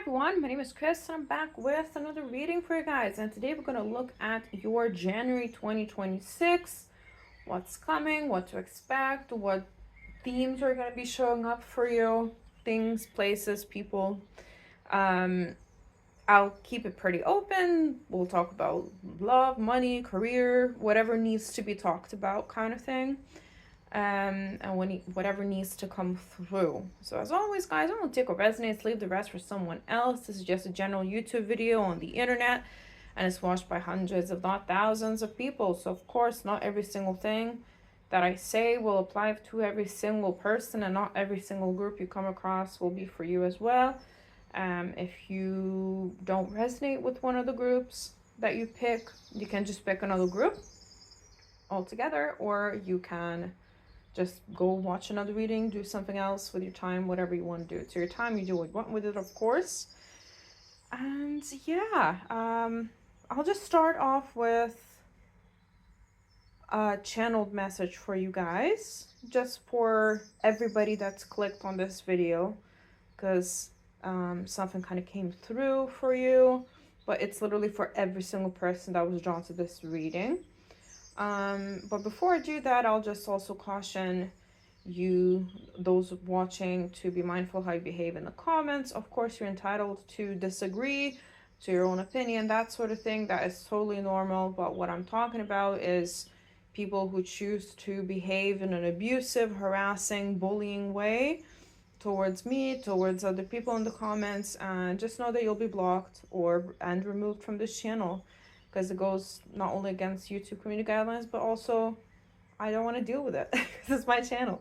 everyone, my name is Chris and I'm back with another reading for you guys, and today we're going to look at your January 2026, what's coming, what to expect, what themes are going to be showing up for you, things, places, people. um I'll keep it pretty open. We'll talk about love, money, career, whatever needs to be talked about kind of thing, and whatever needs to come through. So as always, guys, I don't take what resonates, leave the rest for someone else. This is just a general YouTube video on the internet, and it's watched by hundreds, if not thousands, of people. So of course, not every single thing that I say will apply to every single person, and not every single group you come across will be for you as well. If you don't resonate with one of the groups that you pick, you can just pick another group altogether, or you can just go watch another reading, do something else with your time, whatever you want to do. It's your time, you do what you want with it, of course. And yeah, I'll just start off with a channeled message for you guys, just for everybody that's clicked on this video, because something kind of came through for you, but it's literally for every single person that was drawn to this reading. But before I do that, I'll just also caution you, those watching, to be mindful how you behave in the comments. Of course, you're entitled to disagree, to your own opinion, that sort of thing. That is totally normal. But what I'm talking about is people who choose to behave in an abusive, harassing, bullying way towards me, towards other people in the comments, and just know that you'll be blocked and removed from this channel, because it goes not only against YouTube community guidelines, but also I don't want to deal with it. This is my channel.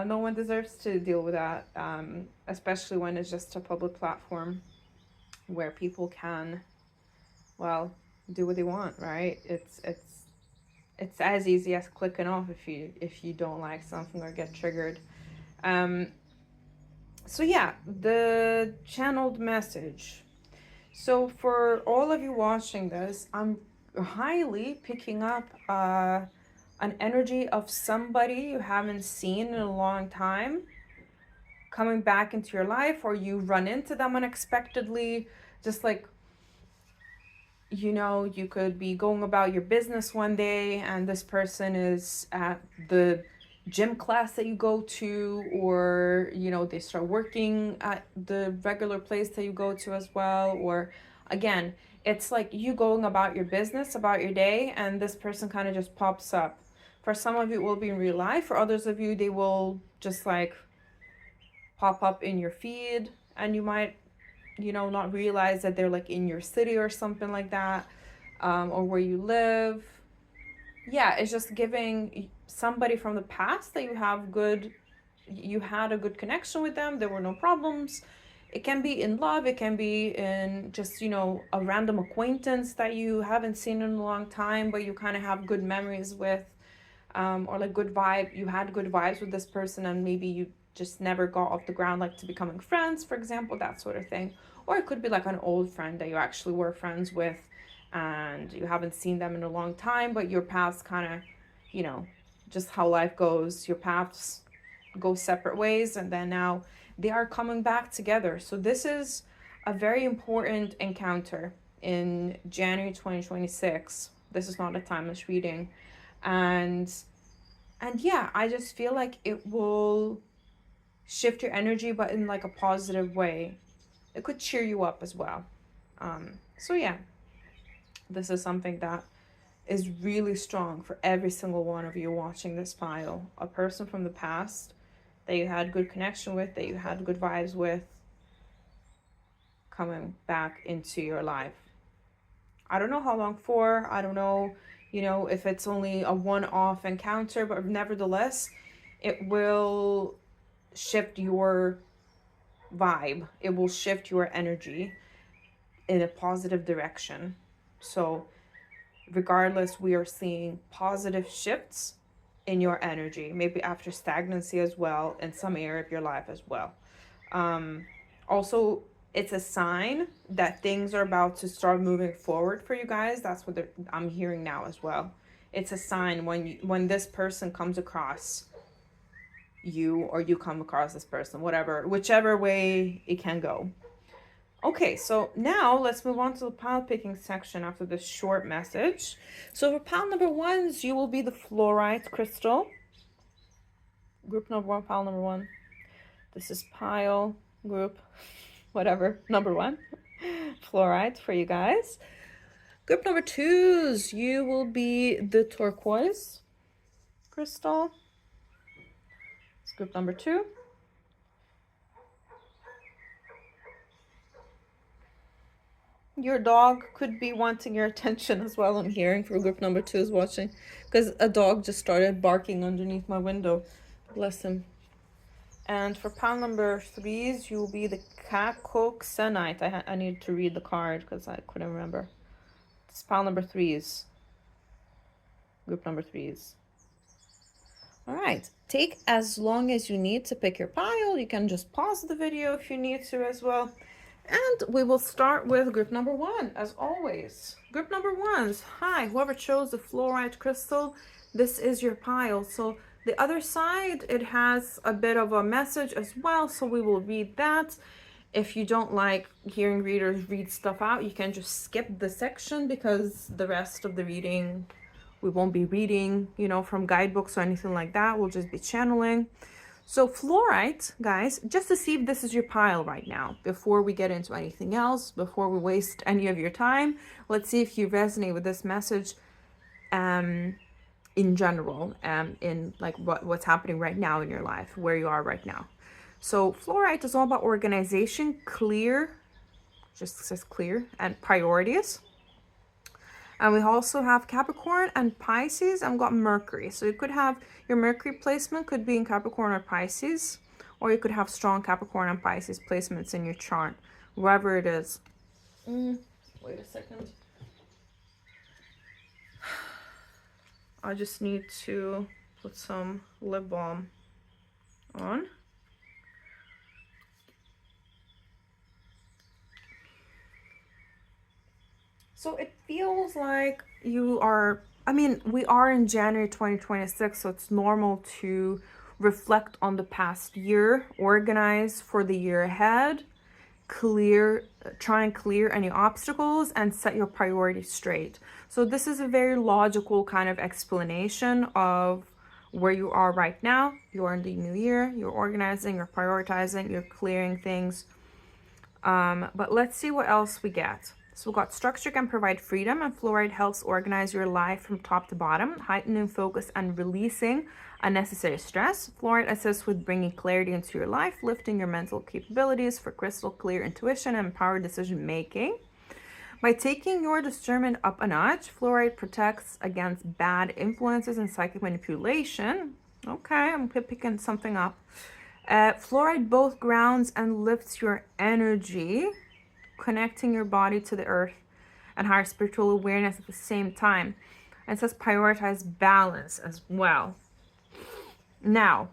No one deserves to deal with that, especially when it's just a public platform where people can, well, do what they want, right? It's as easy as clicking off if you don't like something or get triggered. So yeah, the channeled message. So for all of you watching this, I'm highly picking up an energy of somebody you haven't seen in a long time coming back into your life, or you run into them unexpectedly. Just like, you could be going about your business one day and this person is at the gym class that you go to, or they start working at the regular place that you go to as well. Or again, it's like you going about your business, about your day, and this person kind of just pops up. For some of you it will be in real life, for others of you they will just like pop up in your feed, and you might not realize that they're like in your city or something like that, or where you live. Yeah, it's just giving somebody from the past that you had a good connection with them, there were no problems. It can be in love, it can be in just a random acquaintance that you haven't seen in a long time, but you kind of have good memories with, or like you had good vibes with this person, and maybe you just never got off the ground, like to becoming friends, for example, that sort of thing. Or it could be like an old friend that you actually were friends with and you haven't seen them in a long time, but your paths kind of, just how life goes, your paths go separate ways, and then now they are coming back together. So this is a very important encounter in January 2026. This is not a timeless reading. And yeah, I just feel like it will shift your energy, but in like a positive way. It could cheer you up as well. So yeah, this is something that is really strong for every single one of you watching this file. A person from the past that you had good connection with, that you had good vibes with, coming back into your life. I don't know how long for. I don't know, if it's only a one-off encounter, but nevertheless, it will shift your vibe. It will shift your energy in a positive direction. So regardless, we are seeing positive shifts in your energy, maybe after stagnancy as well in some area of your life as well. Also, it's a sign that things are about to start moving forward for you guys. That's what I'm hearing now as well. It's a sign when this person comes across, you or you come across this person, whatever, whichever way it can go. Okay, so now let's move on to the pile picking section after this short message. So for pile number ones, you will be the fluorite crystal. Group number one, pile number one. This is pile, group, whatever, number one. Fluorite for you guys. Group number twos, you will be the turquoise crystal. It's group number two. Your dog could be wanting your attention as well, I'm hearing, for group number two is watching. Because a dog just started barking underneath my window. Bless him. And for pile number threes, you'll be the Cacoxenite. I need to read the card because I couldn't remember. It's pile number threes. Group number threes. All right. Take as long as you need to pick your pile. You can just pause the video if you need to as well. And we will start with group number one, as always. Group number ones. Hi, whoever chose the fluorite crystal, this is your pile. So the other side, it has a bit of a message as well, so we will read that. If you don't like hearing readers read stuff out, you can just skip the section because the rest of the reading, we won't be reading, you know, from guidebooks or anything like that. We'll just be channeling. So fluorite, guys, just to see if this is your pile right now, before we get into anything else, before we waste any of your time, let's see if you resonate with this message in general, in like what's happening right now in your life, where you are right now. So fluorite is all about organization, clear, just says clear, and priorities. And we also have Capricorn and Pisces, and we've got Mercury. So you could have your Mercury placement could be in Capricorn or Pisces, or you could have strong Capricorn and Pisces placements in your chart, wherever it is. Wait a second. I just need to put some lip balm on. So it feels like you are, I mean, we are in January 2026, so it's normal to reflect on the past year, organize for the year ahead, try and clear any obstacles, and set your priorities straight. So this is a very logical kind of explanation of where you are right now. You're in the new year, you're organizing, you're prioritizing, you're clearing things. But let's see what else we get. So we've got structure can provide freedom, and fluoride helps organize your life from top to bottom, heightening focus and releasing unnecessary stress. Fluoride assists with bringing clarity into your life, lifting your mental capabilities for crystal clear intuition and empowered decision making. By taking your discernment up a notch, fluoride protects against bad influences and psychic manipulation. Okay, I'm picking something up. Fluoride both grounds and lifts your energy, connecting your body to the earth and higher spiritual awareness at the same time. And it says prioritize balance as well. Now,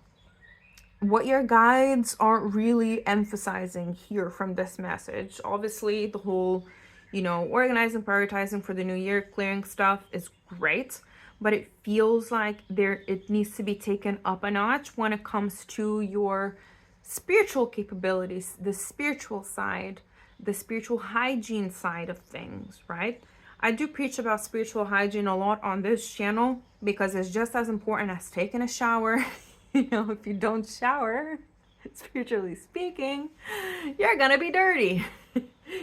what your guides aren't really emphasizing here from this message, obviously the whole, you know, organizing, prioritizing for the new year, clearing stuff is great, but it feels like it needs to be taken up a notch when it comes to your spiritual capabilities, the spiritual side, the spiritual hygiene side of things, right? I do preach about spiritual hygiene a lot on this channel because it's just as important as taking a shower. You know, if you don't shower, spiritually speaking, you're gonna be dirty.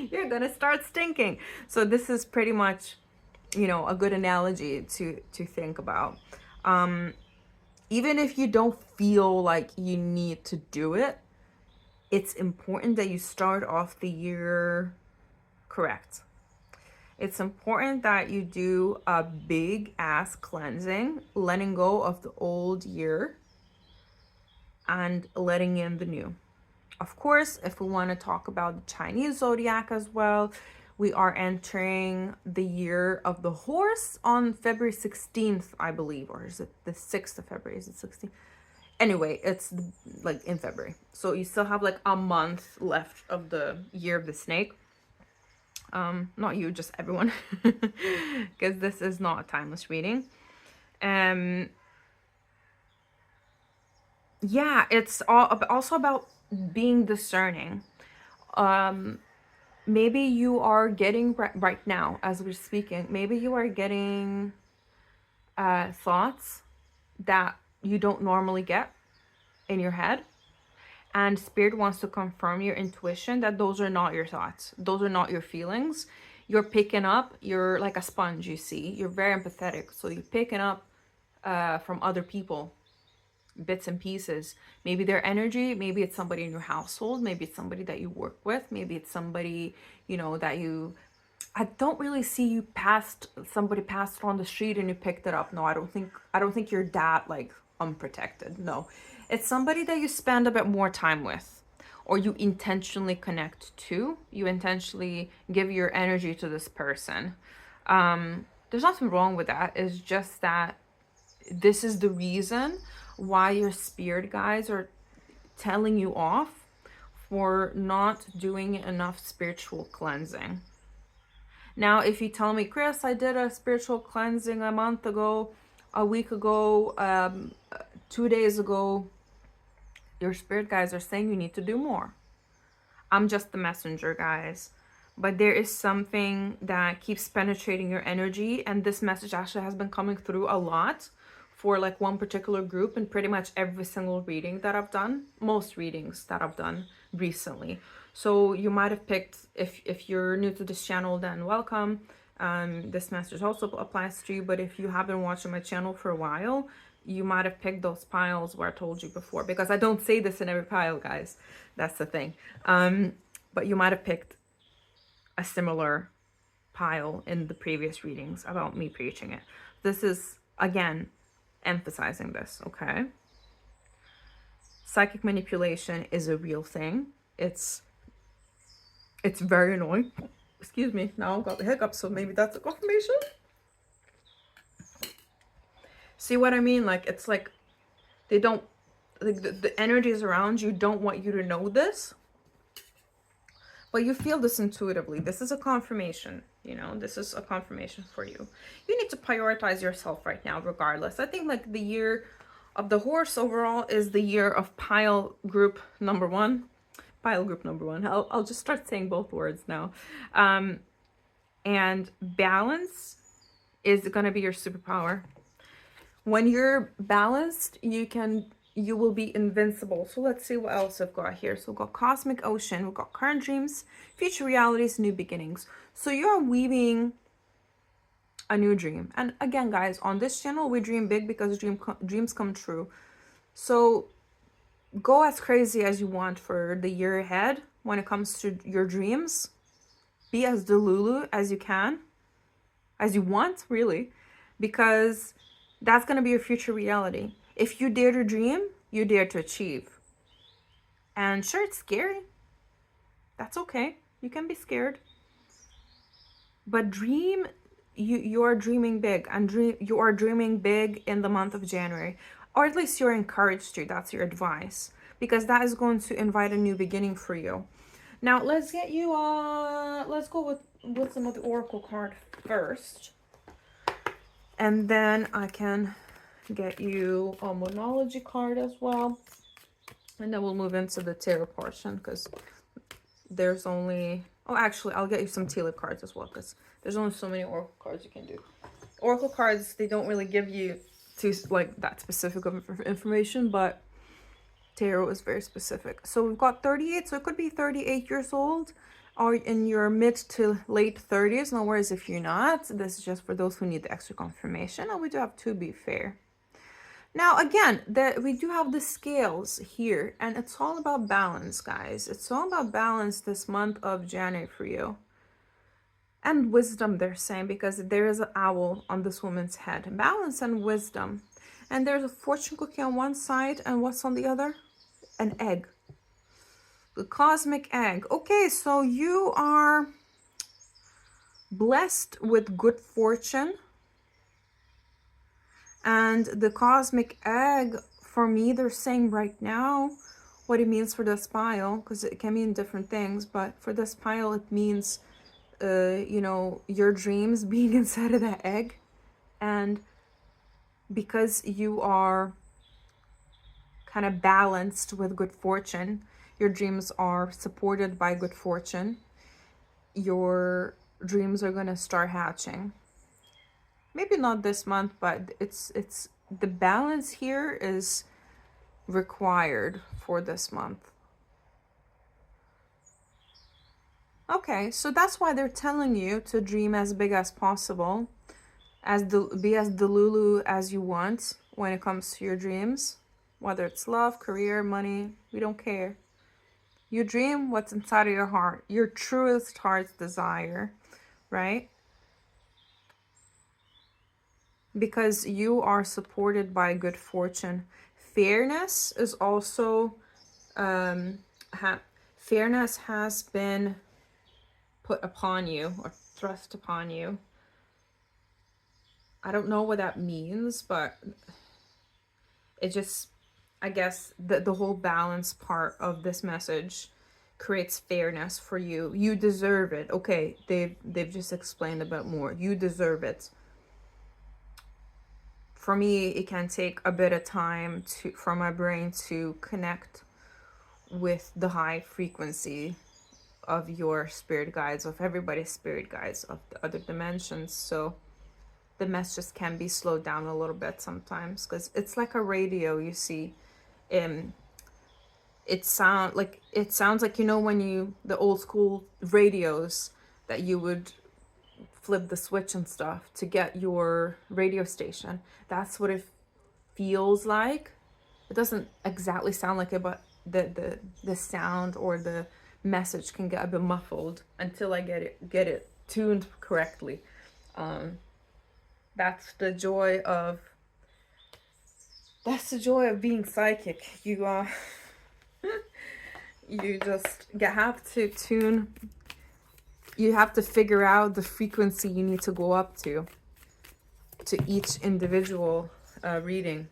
You're gonna start stinking. So this is pretty much, you know, a good analogy to think about. Even if you don't feel like you need to do it, it's important that you start off the year correct. It's important that you do a big ass cleansing, letting go of the old year and letting in the new. Of course, if we want to talk about the Chinese zodiac as well, we are entering the year of the horse on February 16th, I believe, or is it the 6th of February? Is it 16th? Anyway, it's like in February. So you still have like a month left of the year of the snake. Not you, just everyone, because this is not a timeless reading. Yeah, it's also about being discerning. Um, maybe you are getting right now as we're speaking. Maybe you are getting thoughts that you don't normally get in your head, and spirit wants to confirm your intuition that those are not your thoughts, those are not your feelings. You're picking up, you're like a sponge, you see, you're very empathetic, so you're picking up from other people bits and pieces. Maybe their energy, maybe it's somebody in your household, maybe it's somebody that you work with, maybe it's somebody, you know, that you, I don't really see you passed, somebody passed on the street and you picked it up. No, I don't think you're that like unprotected. No. It's somebody that you spend a bit more time with, or you intentionally connect to. You intentionally give your energy to this person. There's nothing wrong with that. It's just that this is the reason why your spirit guides are telling you off for not doing enough spiritual cleansing. Now, if you tell me, Chris, I did a spiritual cleansing a month ago, a week ago, 2 days ago, your spirit guides are saying you need to do more. I'm just the messenger, guys. But there is something that keeps penetrating your energy, and this message actually has been coming through a lot for like one particular group in pretty much every single reading that I've done, most readings that I've done recently. So you might have picked, if you're new to this channel, then welcome. This message also applies to you, but if you have been watching my channel for a while, you might have picked those piles where I told you before, because I don't say this in every pile, guys. That's the thing. But you might have picked a similar pile in the previous readings about me preaching it. This is, again, emphasizing this, okay? Psychic manipulation is a real thing. It's very annoying. Excuse me, now I've got the hiccups, so maybe that's a confirmation. See what I mean? Like, it's like they don't, like the energies around you don't want you to know this, but you feel this intuitively. This is a confirmation, you know, this is a confirmation for you. You need to prioritize yourself right now, regardless. I think like the year of the horse overall is the year of pile group number one. Pile group number one. I'll just start saying both words now. And balance is going to be your superpower. When you're balanced, you will be invincible. So let's see what else I've got here. So we've got cosmic ocean, we've got current dreams, future realities, new beginnings. So you're weaving a new dream. And again, guys, on this channel, we dream big because dreams come true. So go as crazy as you want for the year ahead when it comes to your dreams. Be as delulu as you can, as you want, really, because that's going to be your future reality. If you dare to dream, you dare to achieve. And sure, it's scary. That's okay. You can be scared. But dream, you are dreaming big, and you are dreaming big in the month of January. Or at least you're encouraged to. That's your advice. Because that is going to invite a new beginning for you. Now, let's get you, let's go with some of the Oracle card first. And then I can get you a Monology card as well. And then we'll move into the tarot portion, because there's only... Oh, actually, I'll get you some tea leaf cards as well, because there's only so many Oracle cards you can do. Oracle cards, they don't really give you like that specific of information, but tarot is very specific. So we've got 38, so it could be 38 years old, or in your mid to late 30s. No worries if you're not. This is just for those who need the extra confirmation. And we do have to be fair. Now, again, we do have the scales here, and it's all about balance, guys. It's all about balance this month of January for you. And wisdom, they're saying, because there is an owl on this woman's head. Balance and wisdom. And there's a fortune cookie on one side, and what's on the other? An egg. The cosmic egg. Okay, so you are blessed with good fortune. And the cosmic egg, for me, they're saying right now what it means for this pile, because it can mean different things, but for this pile, it means, you know, your dreams being inside of that egg. And because you are kind of balanced with good fortune. Your dreams are supported by good fortune. Your dreams are going to start hatching. Maybe not this month, but it's the balance here is required for this month. Okay, so that's why they're telling you to dream as big as possible, be as delulu as you want when it comes to your dreams, whether it's love, career, money, we don't care. You dream what's inside of your heart, your truest heart's desire, right? Because you are supported by good fortune. Fairness is also, fairness has been put upon you or thrust upon you. I don't know what that means, but it just, I guess the whole balance part of this message creates fairness for you. You deserve it. Okay, they've just explained a bit more. You deserve it. For me, it can take a bit of time for my brain to connect with the high frequency of your spirit guides, of everybody's spirit guides, of the other dimensions. So the messages can be slowed down a little bit sometimes, because it's like a radio, you see. It sounds like, you know, when the old school radios that you would flip the switch and stuff to get your radio station. That's what it feels like. It doesn't exactly sound like it, but the sound or the message can get a bit muffled until I get it tuned correctly. That's the joy of being psychic. You you just have to tune. You have to figure out the frequency you need to go up to each individual reading,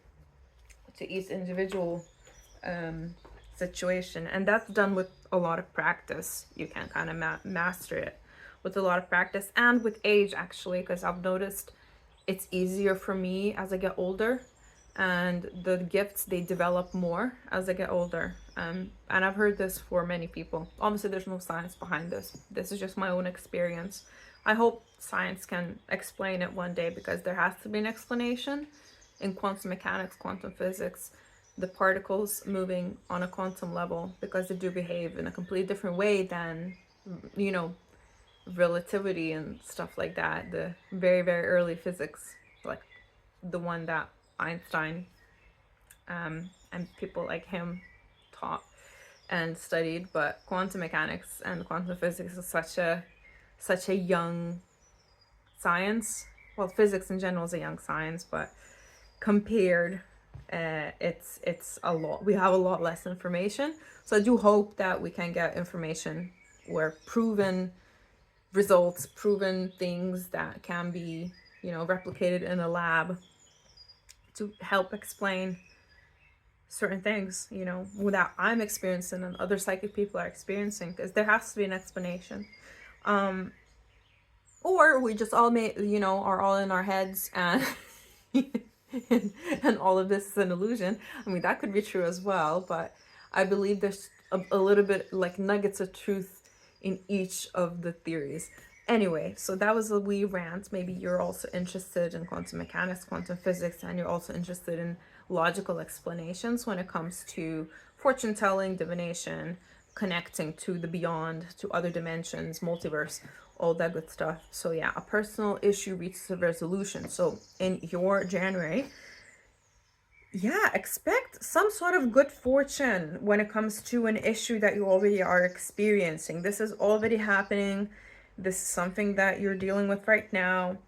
to each individual situation. And that's done with a lot of practice. You can kind of master it with a lot of practice and with age, actually, because I've noticed it's easier for me as I get older, and the gifts, they develop more as I get older. And I've heard this for many people. Obviously, there's no science behind this. This is just my own experience. I hope science can explain it one day, because there has to be an explanation in quantum mechanics, quantum physics, the particles moving on a quantum level, because they do behave in a completely different way than, you know, relativity and stuff like that. The very, very early physics, like the one that Einstein and people like him taught and studied. But quantum mechanics and quantum physics is such a young science. Well, physics in general is a young science, but compared, it's a lot. We have a lot less information. So I do hope that we can get information where proven results, proven things that can be, you know, replicated in a lab to help explain certain things, you know, that I'm experiencing and other psychic people are experiencing, because there has to be an explanation. Or we just all are all in our heads and and all of this is an illusion. I mean, that could be true as well, but I believe there's a little bit like nuggets of truth in each of the theories. Anyway, so that was a wee rant. Maybe you're also interested in quantum mechanics, quantum physics, and you're also interested in logical explanations when it comes to fortune telling, divination, connecting to the beyond, to other dimensions, multiverse, all that good stuff. So yeah, a personal issue reaches a resolution. So in your January, yeah, expect some sort of good fortune when it comes to an issue that you already are experiencing. This is already happening. This is something that you're dealing with right now,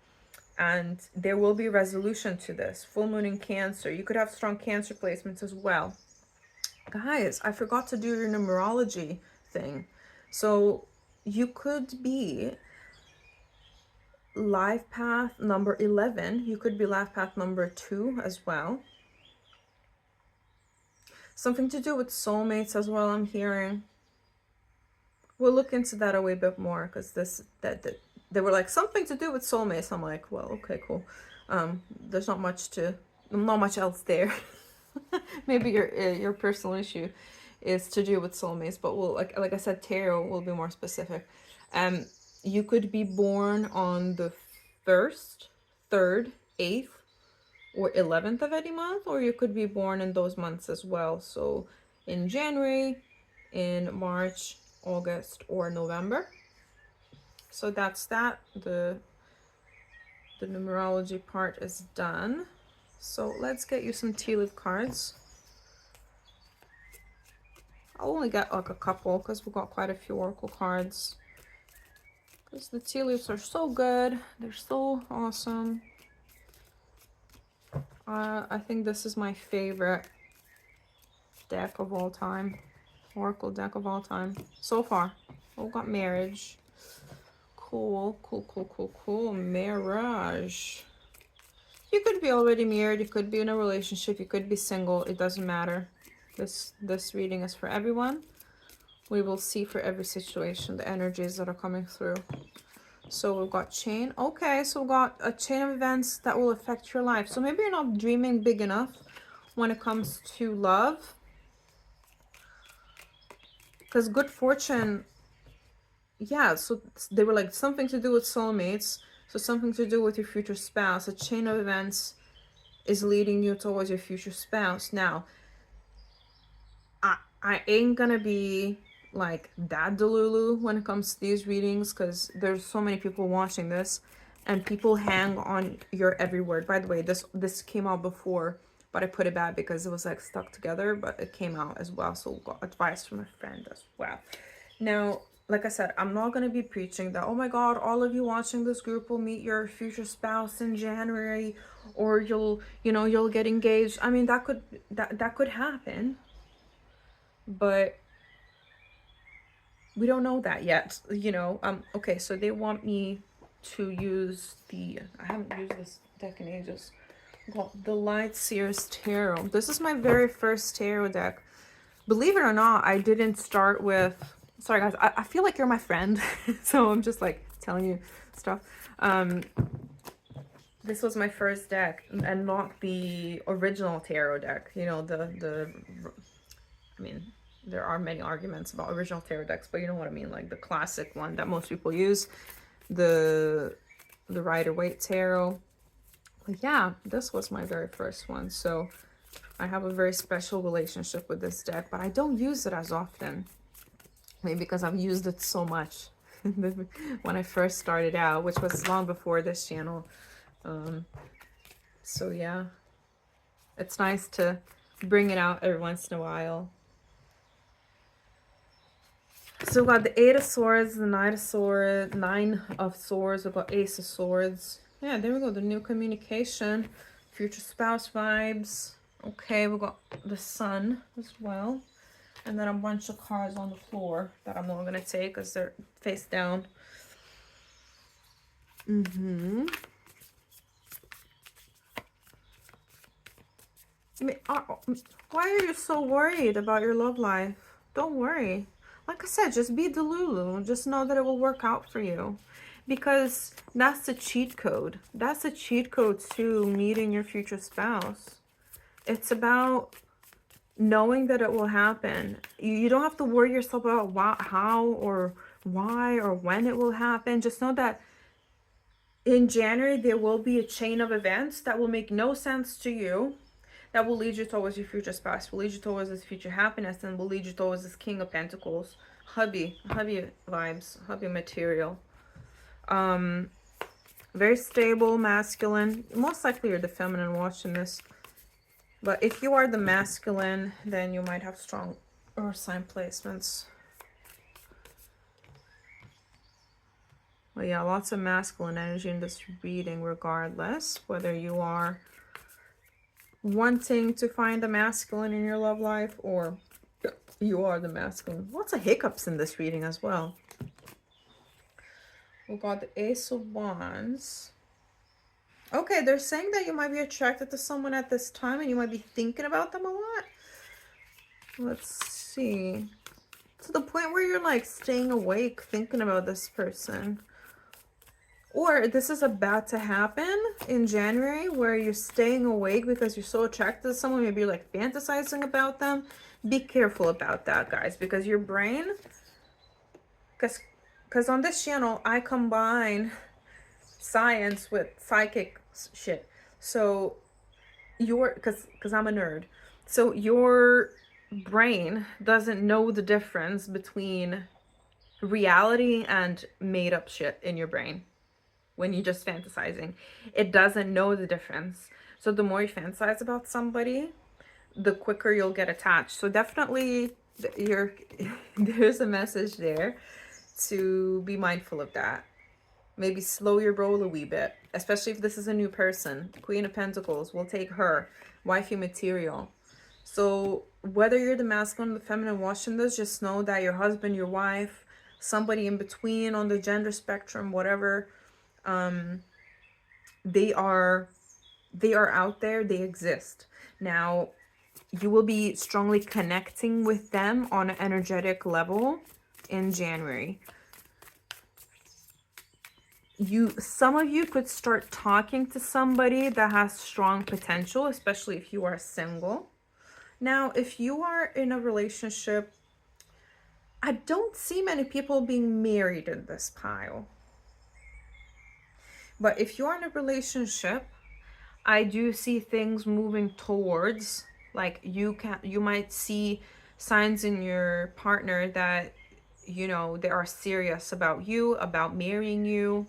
and there will be resolution to this. Full moon in Cancer. You could have strong Cancer placements as well. Guys, I forgot to do your numerology thing. So you could be life path number 11. You could be life path number 2 as well. Something to do with soulmates as well, I'm hearing. We'll look into that a wee bit more, because they were like, something to do with soulmates. I'm like, well, okay, cool. There's not much else there. Maybe your personal issue is to do with soulmates, but we'll like I said, tarot will be more specific. You could be born on the 1st, 3rd, 8th, or 11th of any month, or you could be born in those months as well. So in January, in March, August, or November. So that's that. The numerology part is done. So let's get you some tea leaf cards. I'll only get like a couple because we've got quite a few oracle cards. Because the tea leaves are so good. They're so awesome. I think this is my favorite deck of all time. Oracle deck of all time. So far. We've got marriage. Cool, cool, cool, cool, cool. Marriage. You could be already married. You could be in a relationship. You could be single. It doesn't matter. This reading is for everyone. We will see for every situation the energies that are coming through. So we've got chain. Okay, so we've got a chain of events that will affect your life. So maybe you're not dreaming big enough when it comes to love. Because good fortune, yeah, so they were like something to do with soulmates. So something to do with your future spouse. A chain of events is leading you towards your future spouse. Now, I ain't gonna be like that delulu when it comes to these readings, because there's so many people watching this and people hang on your every word. By the way, this came out before, but I put it back because it was like stuck together, but it came out as well. So got advice from a friend as well. Now, like I said, I'm not going to be preaching that, oh my God, all of you watching this group will meet your future spouse in January, or you'll get engaged. I mean, that could happen, but we don't know that yet, okay, so they want me to use I haven't used this deck in ages. Got the Light Seers Tarot. This is my very first tarot deck. Believe it or not, I didn't start with, sorry guys, I feel like you're my friend, so I'm just like telling you stuff. This was my first deck, and not the original tarot deck, I mean, there are many arguments about original tarot decks, but you know what I mean, like the classic one that most people use, the Rider-Waite Tarot. But yeah, this was my very first one, so I have a very special relationship with this deck, but I don't use it as often. Maybe because I've used it so much when I first started out, which was long before this channel. So yeah, it's nice to bring it out every once in a while. So we've got the 8 of Swords, the 9 of Swords, 9 of Swords, we've got Ace of Swords. Yeah, there we go, the new communication, future spouse vibes. Okay, we've got the Sun as well. And then a bunch of cards on the floor that I'm not going to take because they're face down. Why are you so worried about your love life? Don't worry. Like I said, just be delulu. Just know that it will work out for you. Because that's the cheat code. That's the cheat code to meeting your future spouse. It's about knowing that it will happen. You don't have to worry yourself about how or why or when it will happen. Just know that in January, there will be a chain of events that will make no sense to you, that will lead you towards your future spouse, will lead you towards this future happiness, and will lead you towards this King of Pentacles, hubby vibes, hubby material. Very stable, masculine. Most likely you're the feminine watching this. But if you are the masculine, then you might have strong earth sign placements. Well, yeah, lots of masculine energy in this reading regardless, whether you are wanting to find the masculine in your love life or you are the masculine. Lots of hiccups in this reading as well. We got the Ace of Wands. Okay, they're saying that you might be attracted to someone at this time and you might be thinking about them a lot. Let's see. To the point where you're like staying awake thinking about this person. Or this is about to happen in January where you're staying awake because you're so attracted to someone, maybe you're like fantasizing about them. Be careful about that, guys, because your brain, because on this channel I combine science with psychic shit. So because I'm a nerd. So your brain doesn't know the difference between reality and made up shit in your brain. When you're just fantasizing, it doesn't know the difference. So the more you fantasize about somebody, the quicker you'll get attached. So definitely there's a message there to be mindful of that. Maybe slow your roll a wee bit, especially if this is a new person. Queen of Pentacles, we'll take her. Wifey material. So whether you're the masculine or the feminine watching this, just know that your husband, your wife, somebody in between on the gender spectrum, whatever, they are out there, they exist. Now, you will be strongly connecting with them on an energetic level in January. Some of you could start talking to somebody that has strong potential, especially if you are single. Now, if you are in a relationship, I don't see many people being married in this pile. But if you are in a relationship, I do see things moving towards, like you might see signs in your partner that, you know, they are serious about you, about marrying you.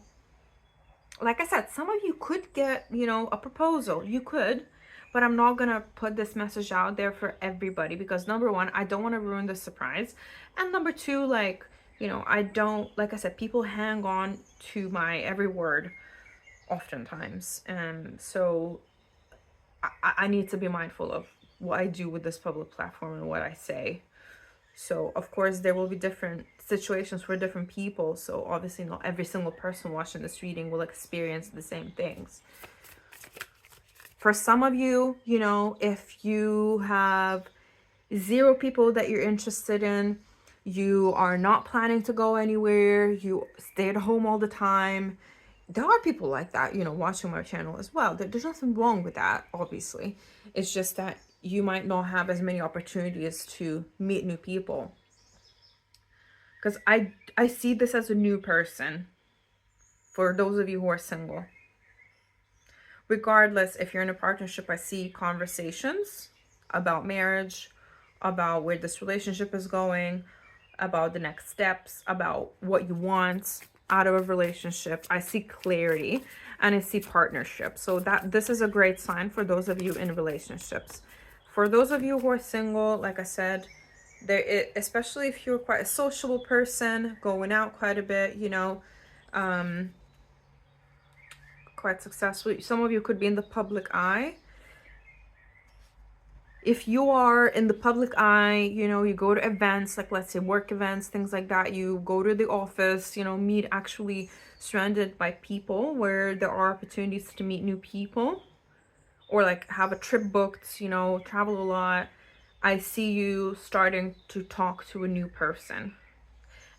Like I said, some of you could get, you know, a proposal. You could, but I'm not going to put this message out there for everybody because number one, I don't want to ruin the surprise. And number two, like, you know, I don't, like I said, people hang on to my every word oftentimes. And so I need to be mindful of what I do with this public platform and what I say. So, of course, there will be different situations for different people. So, obviously, not every single person watching this reading will experience the same things. For some of you, you know, if you have 0 people that you're interested in, you are not planning to go anywhere, you stay at home all the time. There are people like that, you know, watching my channel as well. There's nothing wrong with that, obviously. It's just that you might not have as many opportunities to meet new people. Because I see this as a new person for those of you who are single. Regardless, if you're in a partnership, I see conversations about marriage, about where this relationship is going, about the next steps, about what you want out of a relationship. I see clarity and I see partnership. So this is a great sign for those of you in relationships. For those of you who are single, like I said, especially if you're quite a sociable person, going out quite a bit, you know, quite successful. Some of you could be in the public eye. If you are in the public eye, you know, you go to events, like let's say work events, things like that, you go to the office, you know, meet actually surrounded by people where there are opportunities to meet new people, or like have a trip booked, you know, travel a lot. I see you starting to talk to a new person.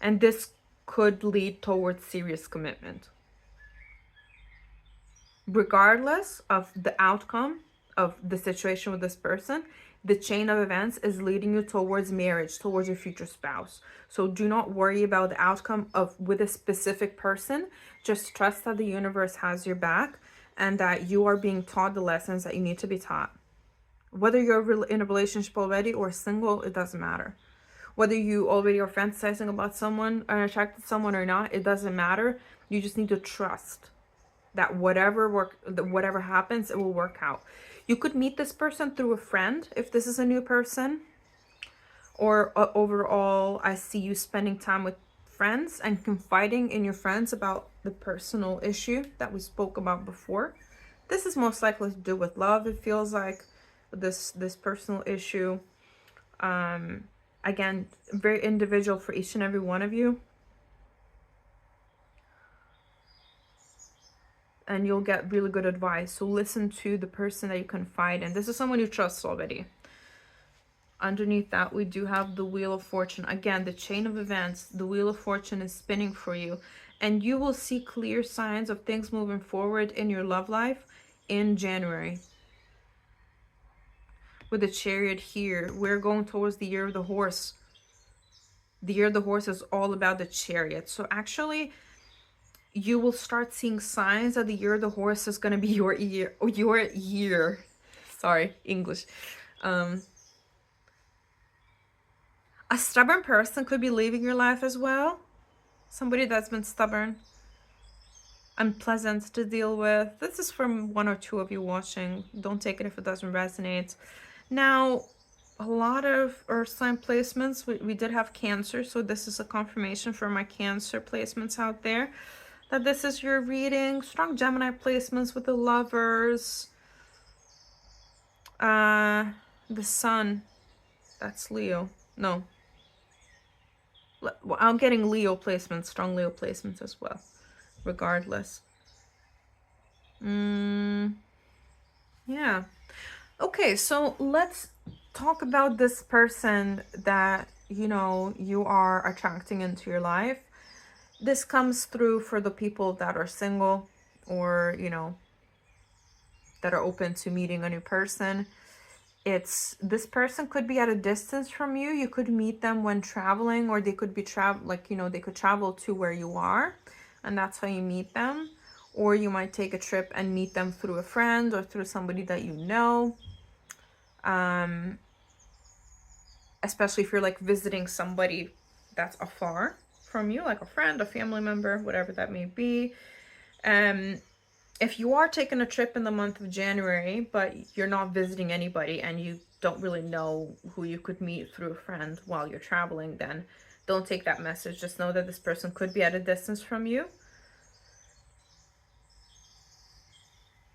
And this could lead towards serious commitment. Regardless of the outcome of the situation with this person, the chain of events is leading you towards marriage, towards your future spouse. So do not worry about the outcome with a specific person. Just trust that the universe has your back and that you are being taught the lessons that you need to be taught. Whether you're in a relationship already or single, it doesn't matter. Whether you already are fantasizing about someone or attracted to someone or not, it doesn't matter. You just need to trust that whatever happens, it will work out. You could meet this person through a friend if this is a new person, or overall, I see you spending time with friends and confiding in your friends about the personal issue that we spoke about before. This is most likely to do with love, it feels like, this personal issue. Again, very individual for each and every one of you. And you'll get really good advice. So listen to the person that you confide in. This is someone you trust already. Underneath that, we do have the Wheel of Fortune. Again, the chain of events, the Wheel of Fortune is spinning for you. And you will see clear signs of things moving forward in your love life in January. With the Chariot here, we're going towards the year of the horse. The year of the horse is all about the Chariot. So actually, you will start seeing signs that the year of the horse is going to be your year. Sorry, English. A stubborn person could be leaving your life as well. Somebody that's been stubborn, unpleasant to deal with. This is from one or two of you watching. Don't take it if it doesn't resonate. Now, a lot of earth sign placements. We did have Cancer, so this is a confirmation for my Cancer placements out there that this is your reading. Strong Gemini placements with the Lovers. The Sun, that's Leo. No. I'm getting Leo placements, strong Leo placements as well, regardless. Yeah. Okay, so let's talk about this person that, you know, you are attracting into your life. This comes through for the people that are single or, you know, that are open to meeting a new person. This person could be at a distance from you. You could meet them when traveling, or they could be they could travel to where you are, and that's how you meet them. Or you might take a trip and meet them through a friend or through somebody that you know. Especially if you're like visiting somebody that's afar from you, like a friend, a family member, whatever that may be. If you are taking a trip in the month of January, but you're not visiting anybody and you don't really know who you could meet through a friend while you're traveling, then don't take that message. Just know that this person could be at a distance from you.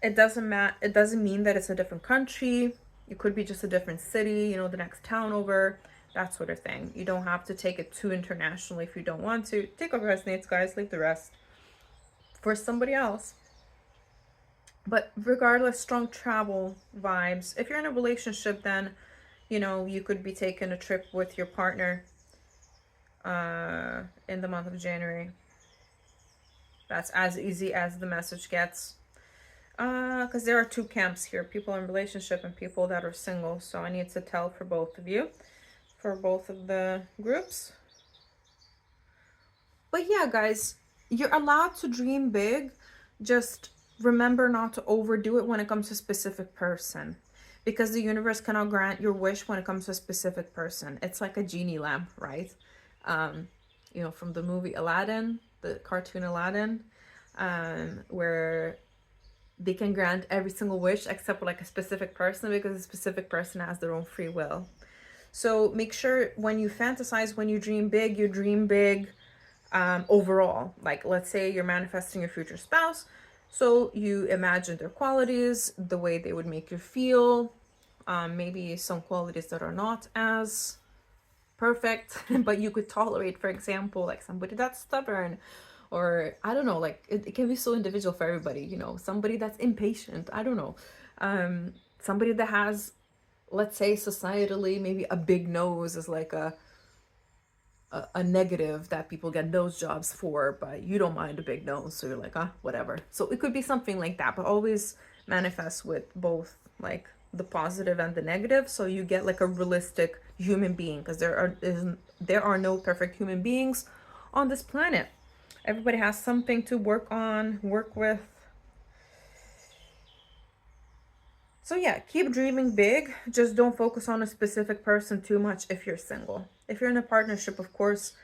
It doesn't mean that it's a different country. It could be just a different city, you know, the next town over, that sort of thing. You don't have to take it too internationally if you don't want to. Take what resonates, guys. Leave the rest for somebody else. But regardless, strong travel vibes. If you're in a relationship, then, you know, you could be taking a trip with your partner in the month of January. That's as easy as the message gets. Because there are two camps here, people in relationship and people that are single. So I need to tell for both of you, for both of the groups. But yeah, guys, you're allowed to dream big. Just remember not to overdo it when it comes to a specific person, because the universe cannot grant your wish when it comes to a specific person. It's like a genie lamp, right? You know, from the movie Aladdin, the cartoon Aladdin, where they can grant every single wish except for like a specific person, because a specific person has their own free will. So make sure when you fantasize, when you dream big overall. Like, let's say you're manifesting your future spouse, so you imagine their qualities, the way they would make you feel, maybe some qualities that are not as perfect but you could tolerate. For example, like somebody that's stubborn, or I don't know, like it can be so individual for everybody, you know, somebody that's impatient, I don't know, somebody that has, let's say societally, maybe a big nose is like a negative that people get nose jobs for, but you don't mind a big nose, so you're like, whatever. So it could be something like that, but always manifest with both like the positive and the negative, so you get like a realistic human being, because there are no perfect human beings on this planet. Everybody has something to work on, work with. So yeah, keep dreaming big. Just don't focus on a specific person too much if you're single. If you're in a partnership, of course,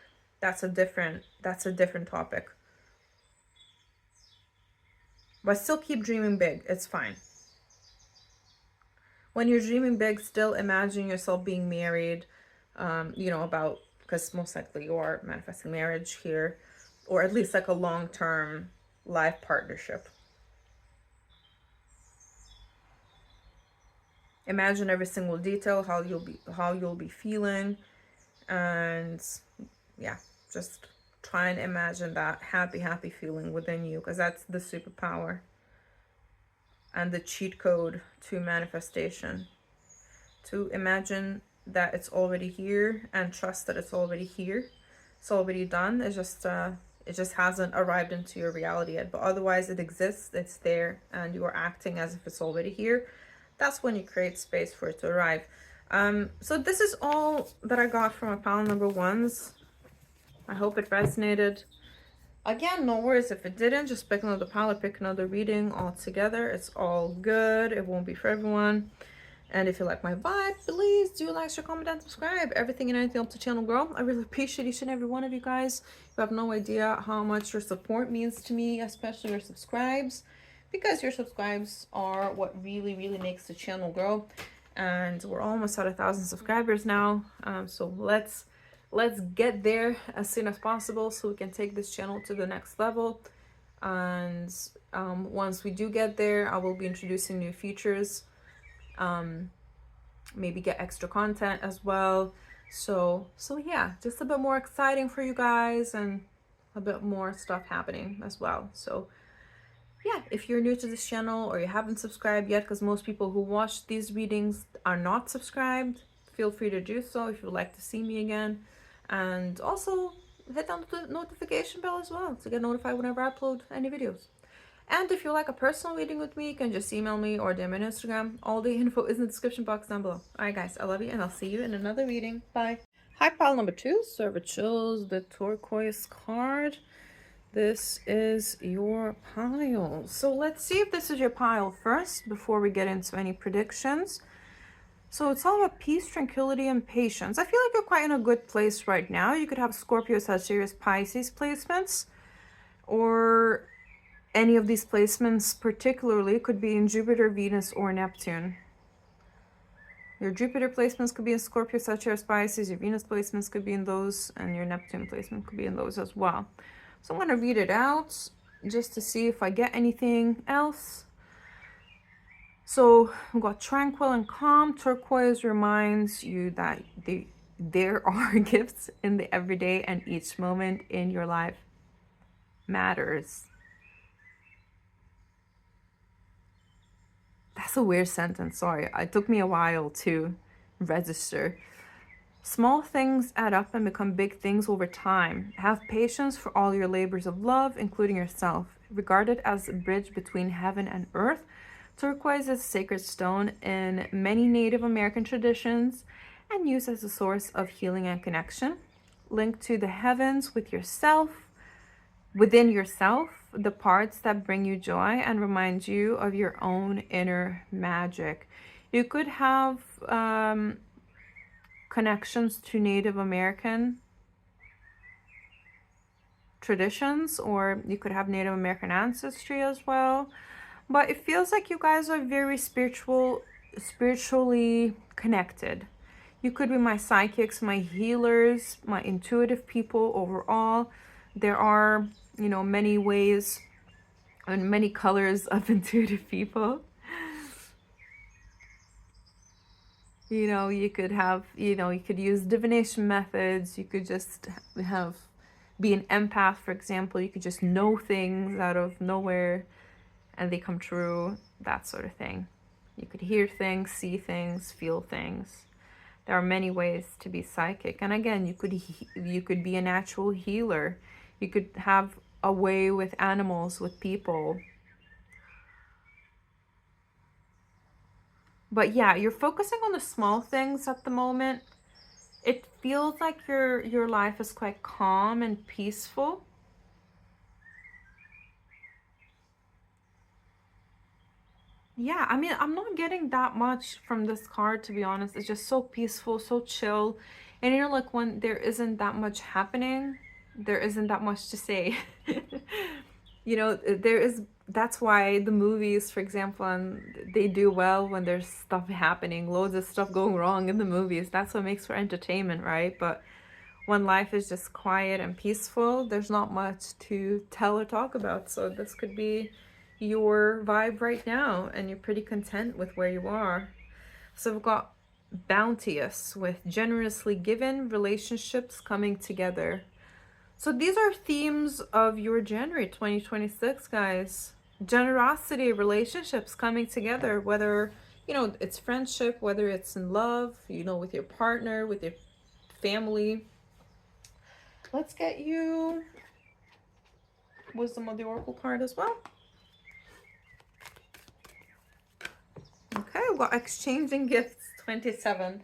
that's a different topic. But still keep dreaming big. It's fine. When you're dreaming big, still imagine yourself being married, you know, because most likely you are manifesting marriage here, or at least like a long-term life partnership. Imagine every single detail, how you'll be feeling, and yeah, just try and imagine that happy feeling within you, because that's the superpower and the cheat code to manifestation. To imagine that it's already here and trust that it's already here. It's already done. It just hasn't arrived into your reality yet. But otherwise it exists, it's there, and you are acting as if it's already here. That's when you create space for it to arrive. So this is all that I got from my pile number ones. I hope it resonated. Again, no worries if it didn't. Just pick another pile or pick another reading altogether. It's all good. It won't be for everyone. And if you like my vibe, please do like, share, comment, and subscribe. Everything and anything helps the channel grow. I really appreciate each and every one of you guys. You have no idea how much your support means to me, especially your subscribes, because your subscribes are what really, really makes the channel grow. And we're almost at 1,000 subscribers now. So let's get there as soon as possible so we can take this channel to the next level. And once we do get there, I will be introducing new features. Maybe get extra content as well. So yeah, just a bit more exciting for you guys and a bit more stuff happening as well. So yeah, if you're new to this channel or you haven't subscribed yet, because most people who watch these readings are not subscribed, feel free to do so if you'd like to see me again. And also hit down the notification bell as well to get notified whenever I upload any videos. And if you like a personal reading with me, you can just email me or DM me on Instagram. All the info is in the description box down below. Alright guys, I love you and I'll see you in another reading. Bye. Hi, pile number 2. So it chose the turquoise card. This is your pile. So let's see if this is your pile first before we get into any predictions. So it's all about peace, tranquility, and patience. I feel like you're quite in a good place right now. You could have Scorpio, Sagittarius, Pisces placements, or any of these placements particularly could be in Jupiter, Venus, or Neptune. Your Jupiter placements could be in Scorpio, Sagittarius, Pisces. Your Venus placements could be in those, and your Neptune placement could be in those as well. So I'm going to read it out just to see if I get anything else. So we've got tranquil and calm. Turquoise reminds you that there are gifts in the everyday and each moment in your life matters. That's a weird sentence, sorry. It took me a while to register. Small things add up and become big things over time. Have patience for all your labors of love, including yourself. Regarded as a bridge between heaven and earth, turquoise is a sacred stone in many Native American traditions and used as a source of healing and connection. Linked to the heavens with yourself, within yourself, the parts that bring you joy and remind you of your own inner magic. You could have connections to Native American traditions, or you could have Native American ancestry as well. But it feels like you guys are very spiritually connected. You could be my psychics, my healers, my intuitive people overall. There are, you know, many ways and many colors of intuitive people. You know, you could have, you know, you could use divination methods. You could just be an empath, for example. You could just know things out of nowhere and they come true, that sort of thing. You could hear things, see things, feel things. There are many ways to be psychic. And again, you could be a natural healer. You could have a way with animals, with people. But yeah, you're focusing on the small things at the moment. It feels like your life is quite calm and peaceful. Yeah, I mean, I'm not getting that much from this card, to be honest. It's just so peaceful, so chill. And you know, like when there isn't that much happening, there isn't that much to say. You know, that's why the movies, for example, and they do well when there's stuff happening, loads of stuff going wrong in the movies. That's what makes for entertainment, right? But when life is just quiet and peaceful, there's not much to tell or talk about. So this could be your vibe right now, and you're pretty content with where you are. So we've got bounteous, with generously given, relationships coming together. So these are themes of your January 2026, guys. Generosity, relationships coming together, whether you know, it's friendship, whether it's in love, you know, with your partner, with your family. Let's get you Wisdom of the Oracle card as well. Okay, we've got exchanging gifts, 27.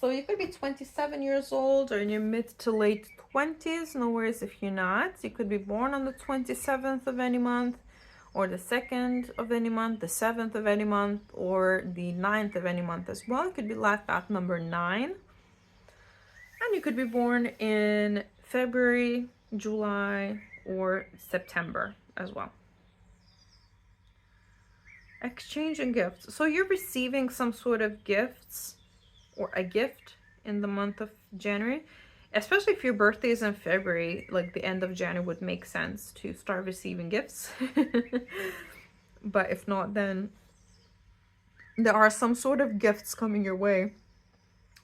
So you could be 27 years old or in your mid to late 20s. No worries if you're not. You could be born on the 27th of any month, or the 2nd of any month, the 7th of any month, or the 9th of any month as well. It could be life path number 9. And you could be born in February, July, or September as well. Exchanging gifts. So you're receiving some sort of gifts or a gift in the month of January, especially if your birthday is in February. Like the end of January would make sense to start receiving gifts. But if not, then there are some sort of gifts coming your way.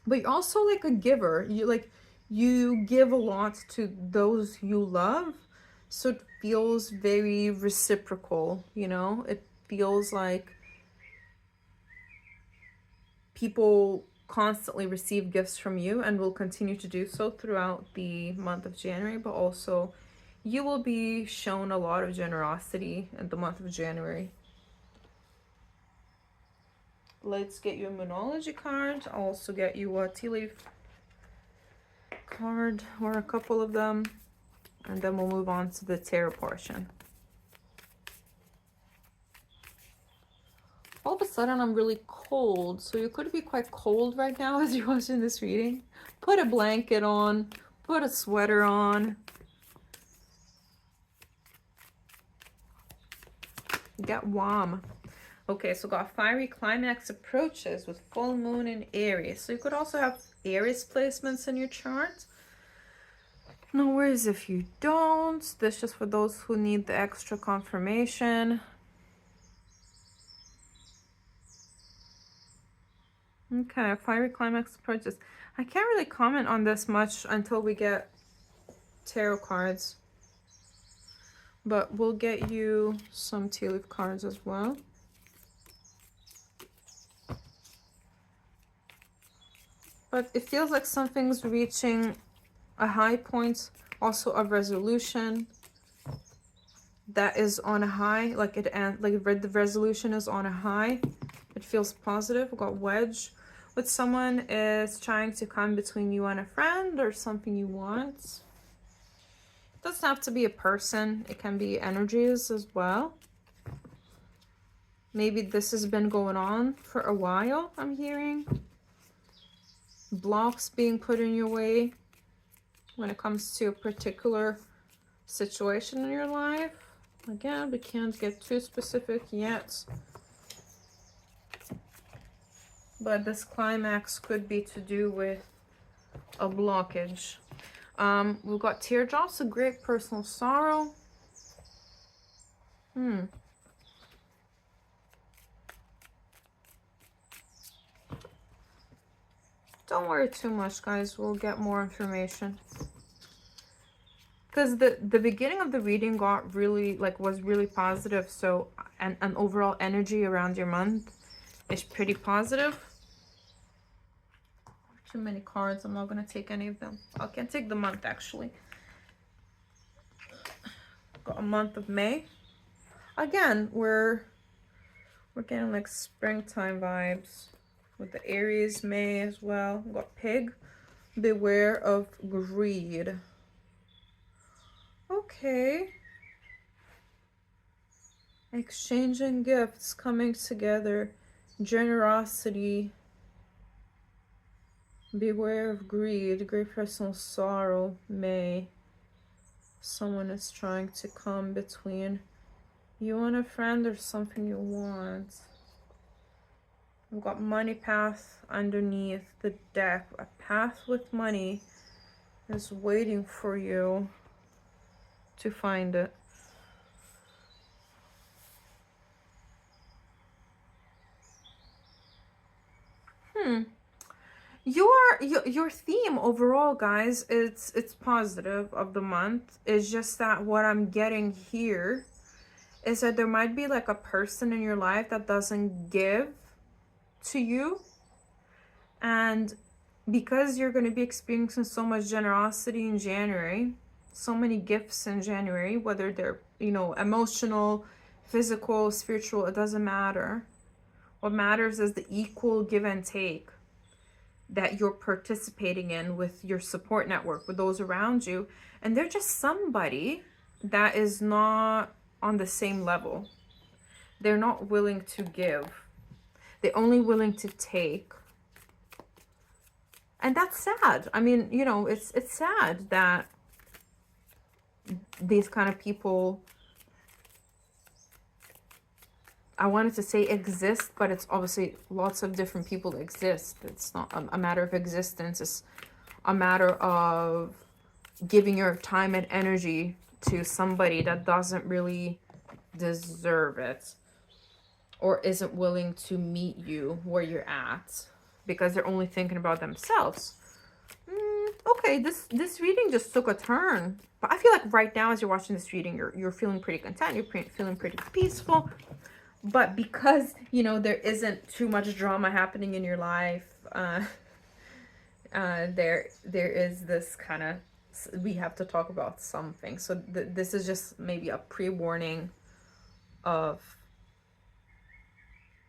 But you're also like a giver. You give a lot to those you love, so it feels very reciprocal, you know? It feels like people constantly receive gifts from you and will continue to do so throughout the month of January, but also you will be shown a lot of generosity in the month of January. Let's get you a Moonology card. I'll also get you a tea leaf card or a couple of them, and then we'll move on to the tarot portion. All of a sudden I'm really cold, so you could be quite cold right now as you're watching this reading. Put a blanket on, put a sweater on. Get warm. Okay, so got fiery climax approaches with full moon in Aries. So you could also have Aries placements in your chart. No worries if you don't. This is just for those who need the extra confirmation. Okay, fiery climax approaches. I can't really comment on this much until we get tarot cards. But we'll get you some tea leaf cards as well. But it feels like something's reaching a high point, also a resolution that is on a high, like the resolution is on a high. It feels positive. We've got wedge. With someone is trying to come between you and a friend or something you want. It doesn't have to be a person. It can be energies as well. Maybe this has been going on for a while, I'm hearing. Blocks being put in your way when it comes to a particular situation in your life. Again, we can't get too specific yet. But this climax could be to do with a blockage. We've got teardrops, a great personal sorrow. Don't worry too much, guys. We'll get more information. Because the beginning of the reading got really, was really positive. So, and overall energy around your month is pretty positive. Too many cards. I'm not going to take any of them. I can take the month, actually. Got a month of May. Again, we're getting like springtime vibes with the Aries May as well. We've got pig. Beware of greed. Okay. Exchanging gifts, coming together, generosity. Beware of greed, great personal sorrow, May. Someone is trying to come between you and a friend or something you want. We've got money path underneath the deck. A path with money is waiting for you to find it. Your theme overall, guys, it's positive of the month. It's just that what I'm getting here is that there might be like a person in your life that doesn't give to you. And because you're going to be experiencing so much generosity in January, so many gifts in January, whether they're, you know, emotional, physical, spiritual, it doesn't matter. What matters is the equal give and take that you're participating in with your support network, with those around you. And they're just somebody that is not on the same level. They're not willing to give. They're only willing to take. And that's sad. I mean, you know, it's sad that these kind of people, I wanted to say exist, but it's obviously lots of different people exist. It's not a matter of existence. It's a matter of giving your time and energy to somebody that doesn't really deserve it or isn't willing to meet you where you're at because they're only thinking about themselves. Okay, this reading just took a turn. But I feel like right now as you're watching this reading, you're feeling pretty content. You're feeling pretty peaceful. But because, you know, there isn't too much drama happening in your life, there is this kind of, we have to talk about something. So this is just maybe a pre-warning of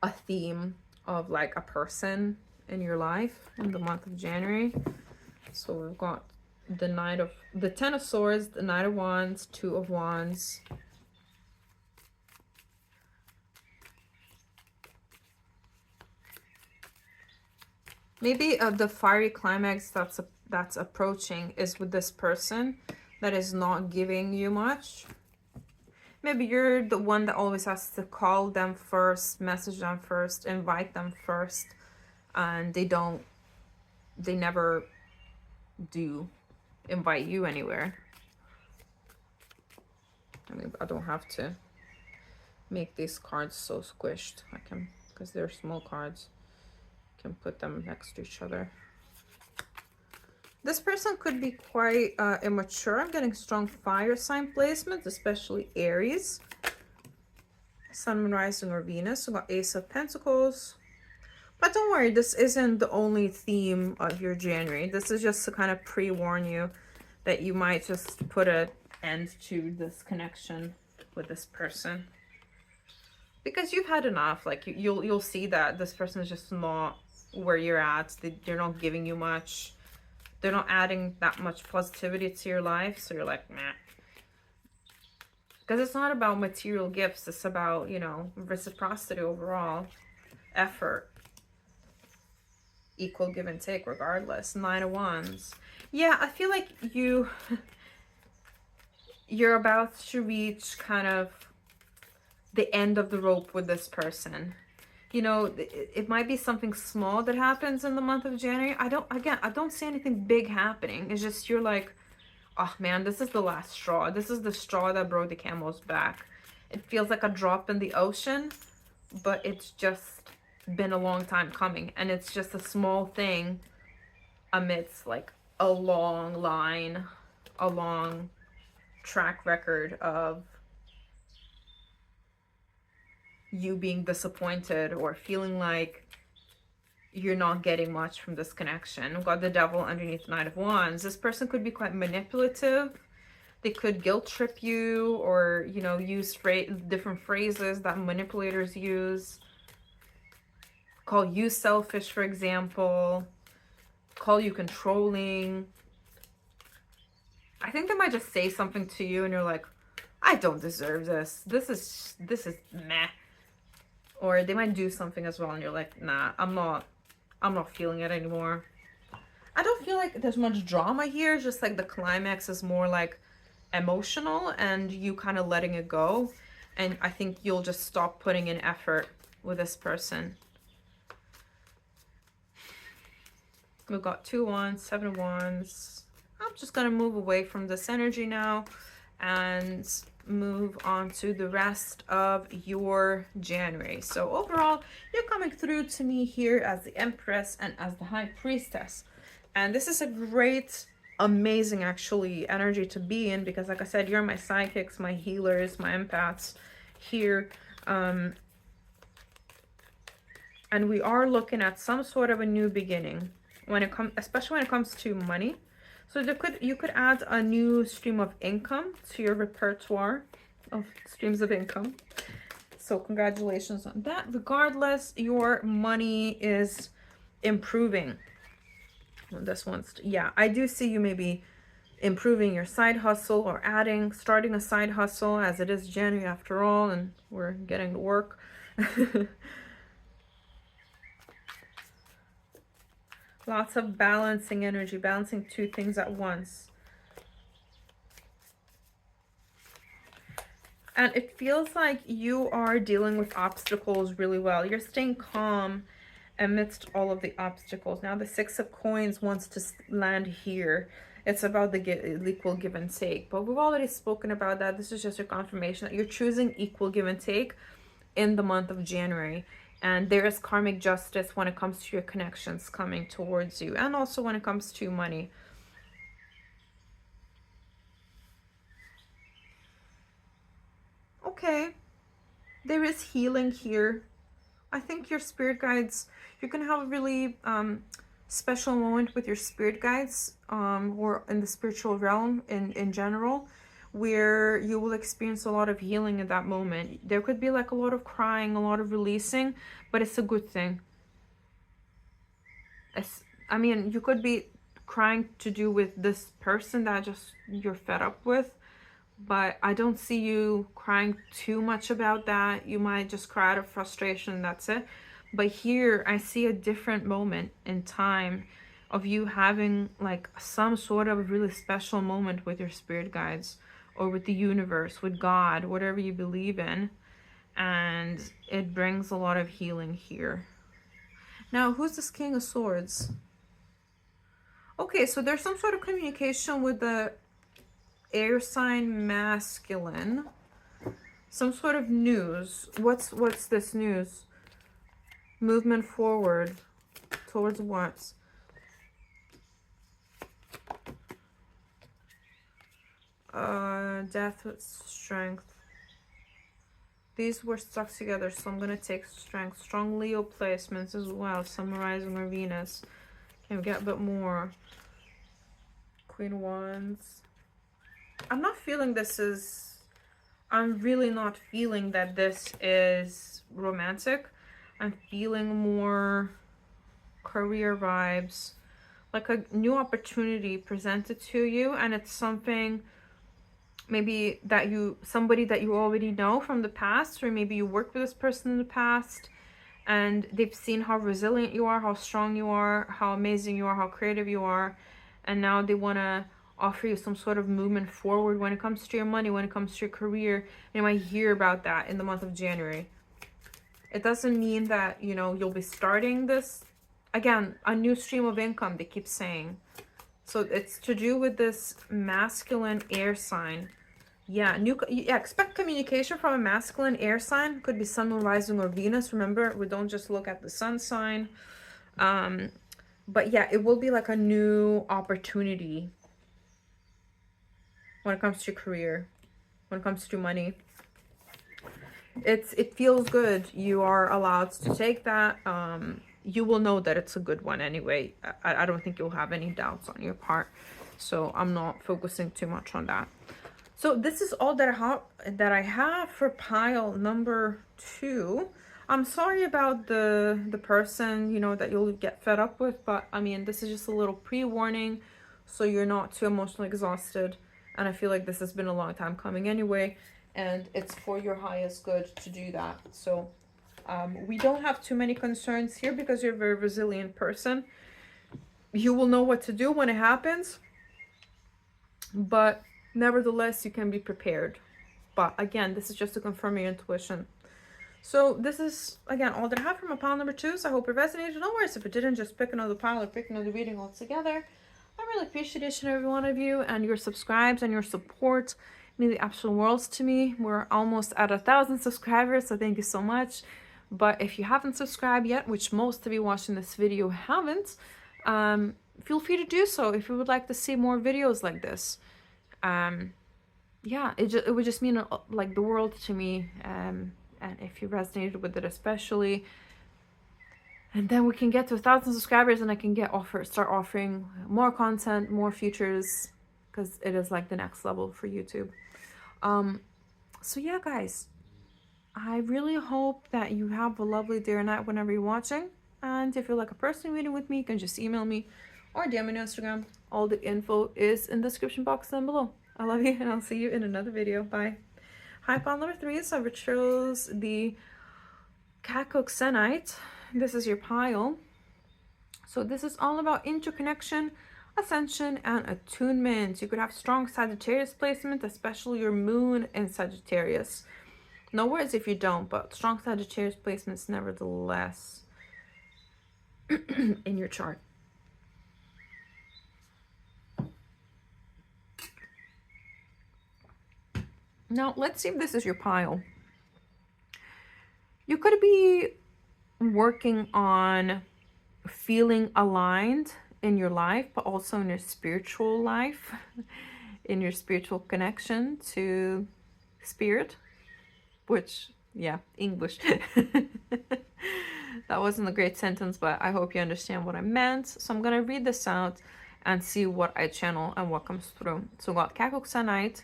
a theme of like a person in your life in the month of January. So we've got the 10 of Swords, the Knight of Wands, 2 of Wands. Maybe the fiery climax that's approaching is with this person that is not giving you much. Maybe you're the one that always has to call them first, message them first, invite them first, and they never do invite you anywhere. I mean, I don't have to make these cards so squished. I can, because they're small cards, can put them next to each other. This person could be quite immature. I'm getting strong fire sign placement, especially Aries, Sun, Moon, Rising, or Venus. We got Ace of Pentacles. But don't worry, this isn't the only theme of your January. This is just to kind of pre-warn you that you might just put an end to this connection with this person. Because you've had enough. Like, you'll see that this person is just not where you're at. They're not giving you much. They're not adding that much positivity to your life. So you're like, meh. Because it's not about material gifts. It's about, you know, reciprocity overall. Effort. Equal give and take regardless. 9 of Wands. Yeah, I feel like you're about to reach kind of the end of the rope with this person. You know, it might be something small that happens in the month of January. I don't see anything big happening. It's just you're like, oh man, this is the last straw. This is the straw that broke the camel's back. It feels like a drop in the ocean, but it's just been a long time coming. And it's just a small thing amidst like a long line, a long track record of you being disappointed or feeling like you're not getting much from this connection. We've got the Devil underneath Knight of Wands. This person could be quite manipulative. They could guilt trip you or, you know, use different phrases that manipulators use. Call you selfish, for example. Call you controlling. I think they might just say something to you and you're like, I don't deserve this. This is meh. Or they might do something as well and you're like, nah, I'm not feeling it anymore. I don't feel like there's much drama here. It's just like the climax is more like emotional and you kind of letting it go. And I think you'll just stop putting in effort with this person. We've got 2 of Wands, 7 of Wands. I'm just going to move away from this energy now and move on to the rest of your January. So overall, you're coming through to me here as the Empress and as the High Priestess. And this is a great, amazing, actually, energy to be in because, like I said, you're my psychics, my healers, my empaths here. And we are looking at some sort of a new beginning when it comes, especially when it comes to money. So you could add a new stream of income to your repertoire of streams of income. So congratulations on that. Regardless, your money is improving. Well, this one's, yeah, I do see you maybe improving your side hustle or starting a side hustle, as it is January after all, and we're getting to work. Lots of balancing energy, balancing two things at once. And it feels like you are dealing with obstacles really well. You're staying calm amidst all of the obstacles. Now the Six of Coins wants to land here. It's about the equal give and take. But we've already spoken about that. This is just a confirmation that you're choosing equal give and take in the month of January. And there is karmic justice when it comes to your connections coming towards you. And also when it comes to money. Okay. There is healing here. I think your spirit guides, you're going to have a really special moment with your spirit guides, or in the spiritual realm in general, where you will experience a lot of healing in that moment. There could be like a lot of crying, a lot of releasing, but it's a good thing. I mean, you could be crying to do with this person that just you're fed up with, but I don't see you crying too much about that. You might just cry out of frustration, that's it. But here I see a different moment in time of you having like some sort of really special moment with your spirit guides or with the universe, with God, whatever you believe in. And it brings a lot of healing here. Now, who's this King of Swords? Okay, so there's some sort of communication with the air sign masculine. Some sort of news. What's this news? Movement forward. Towards what? Death with strength. These were stuck together, so I'm gonna take strength. Strong Leo placements as well. Sun, Rising, or Venus. Can we get a bit more? Queen of Wands. I'm not feeling this is... I'm really not feeling that this is romantic. I'm feeling more career vibes. Like a new opportunity presented to you, and it's something maybe that somebody that you already know from the past, or maybe you worked with this person in the past and they've seen how resilient you are, how strong you are, how amazing you are, how creative you are, and now they want to offer you some sort of movement forward when it comes to your money, when it comes to your career. You might hear about that in the month of January. It doesn't mean that, you know, you'll be starting this, again, a new stream of income, they keep saying. So it's to do with this masculine air sign. Yeah, expect communication from a masculine air sign. Could be Sun, Rising, or Venus. Remember, we don't just look at the sun sign. But yeah, it will be like a new opportunity when it comes to career, when it comes to money. It feels good. You are allowed to take that. You will know that it's a good one anyway. I don't think you'll have any doubts on your part. So I'm not focusing too much on that. So this is all that I have for pile number 2. I'm sorry about the person, you know, that you'll get fed up with, but I mean, this is just a little pre-warning so you're not too emotionally exhausted. And I feel like this has been a long time coming anyway, and it's for your highest good to do that. So we don't have too many concerns here because you're a very resilient person. You will know what to do when it happens, but nevertheless, you can be prepared. But again, this is just to confirm your intuition. So this is, again, all that I have from my pile number 2. So I hope it resonated. No worries if it didn't, just pick another pile or pick another reading altogether. I really appreciate each and every one of you and your subscribes and your support. It means the absolute worlds to me. We're almost at 1,000 subscribers, so thank you so much. But if you haven't subscribed yet, which most of you watching this video haven't, feel free to do so if you would like to see more videos like this. Yeah, it would just mean like the world to me, and if you resonated with it especially. And then we can get to 1,000 subscribers and I can start offering more content, more features, because it is like the next level for YouTube. So yeah, guys, I really hope that you have a lovely day or night whenever you're watching. And if you're like a person reading with me, you can just email me or DM me on Instagram. All the info is in the description box down below. I love you and I'll see you in another video. Bye. High pile number 3 is I chose the Cacoxenite. This is your pile. So this is all about interconnection, ascension, and attunement. You could have strong Sagittarius placement, especially your moon in Sagittarius. No worries if you don't, but strong Sagittarius placements nevertheless in your chart. Now, let's see if this is your pile. You could be working on feeling aligned in your life, but also in your spiritual life, in your spiritual connection to spirit, which, yeah, English. That wasn't a great sentence, but I hope you understand what I meant. So I'm going to read this out and see what I channel and what comes through. So Cacoxenite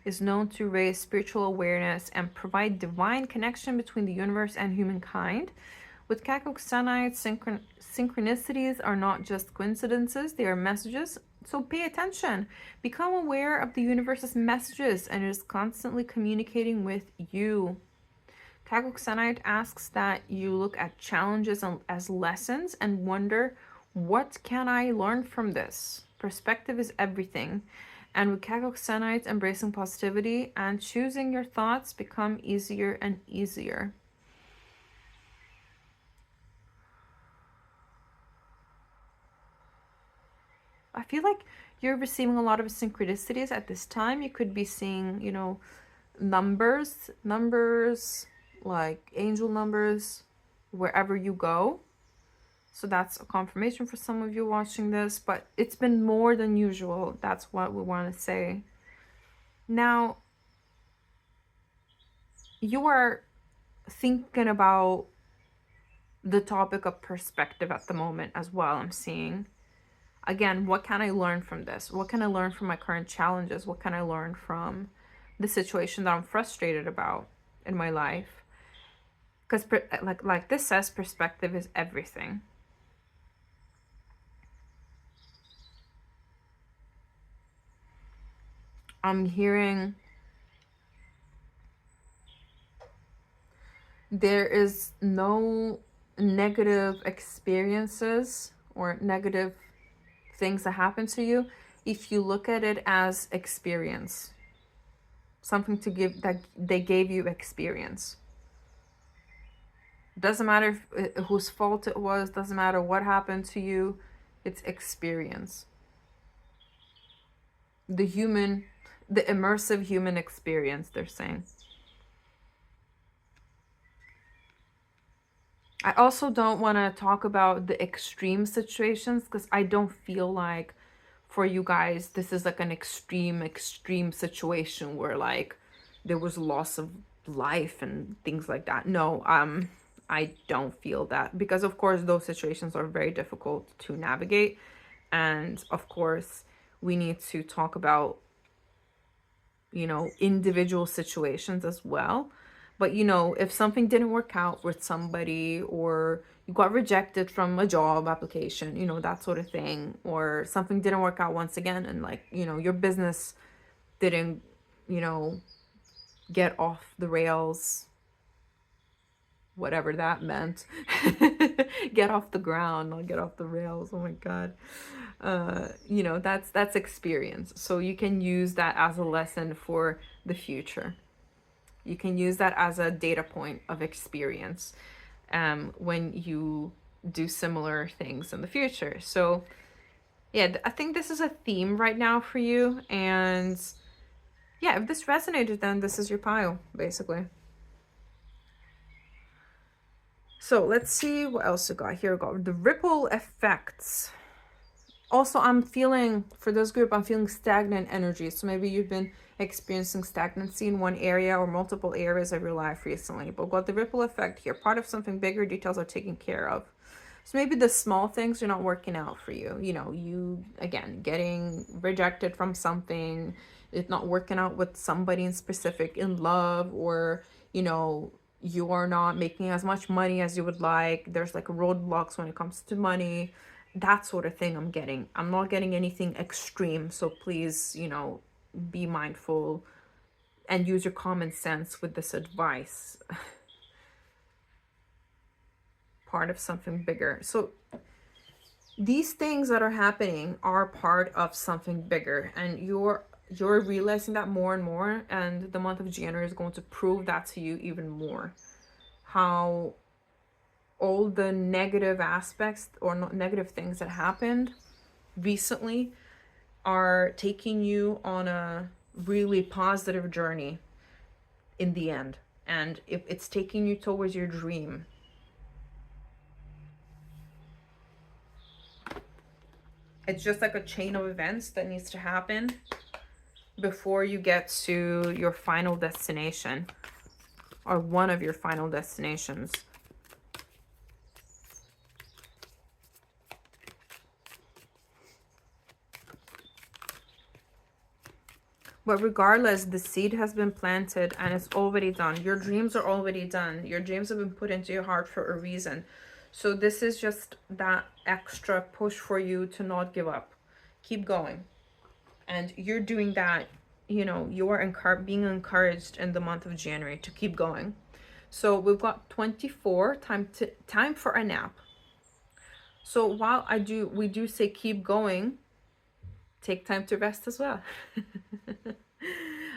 is known to raise spiritual awareness and provide divine connection between the universe and humankind. With Cacoxenite, synchronicities are not just coincidences, they are messages. So pay attention. Become aware of the universe's messages, and it is constantly communicating with you. Cacoxenite asks that you look at challenges as lessons and wonder, what can I learn from this? Perspective is everything. And with Cacoxenite, embracing positivity and choosing your thoughts become easier and easier. I feel like you're receiving a lot of synchronicities at this time. You could be seeing, you know, numbers, like angel numbers, wherever you go. So that's a confirmation for some of you watching this, but it's been more than usual. That's what we want to say. Now, you are thinking about the topic of perspective at the moment as well, I'm seeing. Again, what can I learn from this? What can I learn from my current challenges? What can I learn from the situation that I'm frustrated about in my life? Because like this says, perspective is everything. I'm hearing there is no negative experiences or negative things that happen to you if you look at it as experience. Something to give, that they gave you experience. Doesn't matter whose fault it was, doesn't matter what happened to you, it's experience. The immersive human experience, they're saying. I also don't want to talk about the extreme situations, because I don't feel like for you guys this is like an extreme situation where like there was loss of life and things like that. No, I don't feel that, because of course those situations are very difficult to navigate, and of course we need to talk about, you know, individual situations as well. But you know, if something didn't work out with somebody, or you got rejected from a job application, you know, that sort of thing, or something didn't work out once again, and like, you know, your business didn't, you know, get off the rails, whatever that meant. Get off the ground, not get off the rails. Oh my god. You know, that's experience. So you can use that as a lesson for the future. You can use that as a data point of experience when you do similar things in the future. So yeah, I think this is a theme right now for you. And yeah, if this resonated, then this is your pile, basically. So let's see what else we got. Here we go. The ripple effects. Also, I'm feeling, for this group, I'm feeling stagnant energy. So maybe you've been experiencing stagnancy in one area or multiple areas of your life recently. But got the ripple effect here. Part of something bigger, details are taken care of. So maybe the small things are not working out for you. You know, you, again, getting rejected from something, it's not working out with somebody in specific in love, or, you know, you are not making as much money as you would like. There's like roadblocks when it comes to money, that sort of thing I'm getting. I'm not getting anything extreme. So please, you know, be mindful and use your common sense with this advice. Part of something bigger. So these things that are happening are part of something bigger, and you're realizing that more and more, and the month of January is going to prove that to you even more, how all the negative aspects or negative things that happened recently are taking you on a really positive journey in the end, and if it's taking you towards your dream. It's just like a chain of events that needs to happen before you get to your final destination, or one of your final destinations. But regardless, the seed has been planted and it's already done. Your dreams are already done. Your dreams have been put into your heart for a reason. So this is just that extra push for you to not give up. Keep going. And you're doing that, you know, you are being encouraged in the month of January to keep going. So we've got 24, time for a nap. So while we do say keep going, take time to rest as well.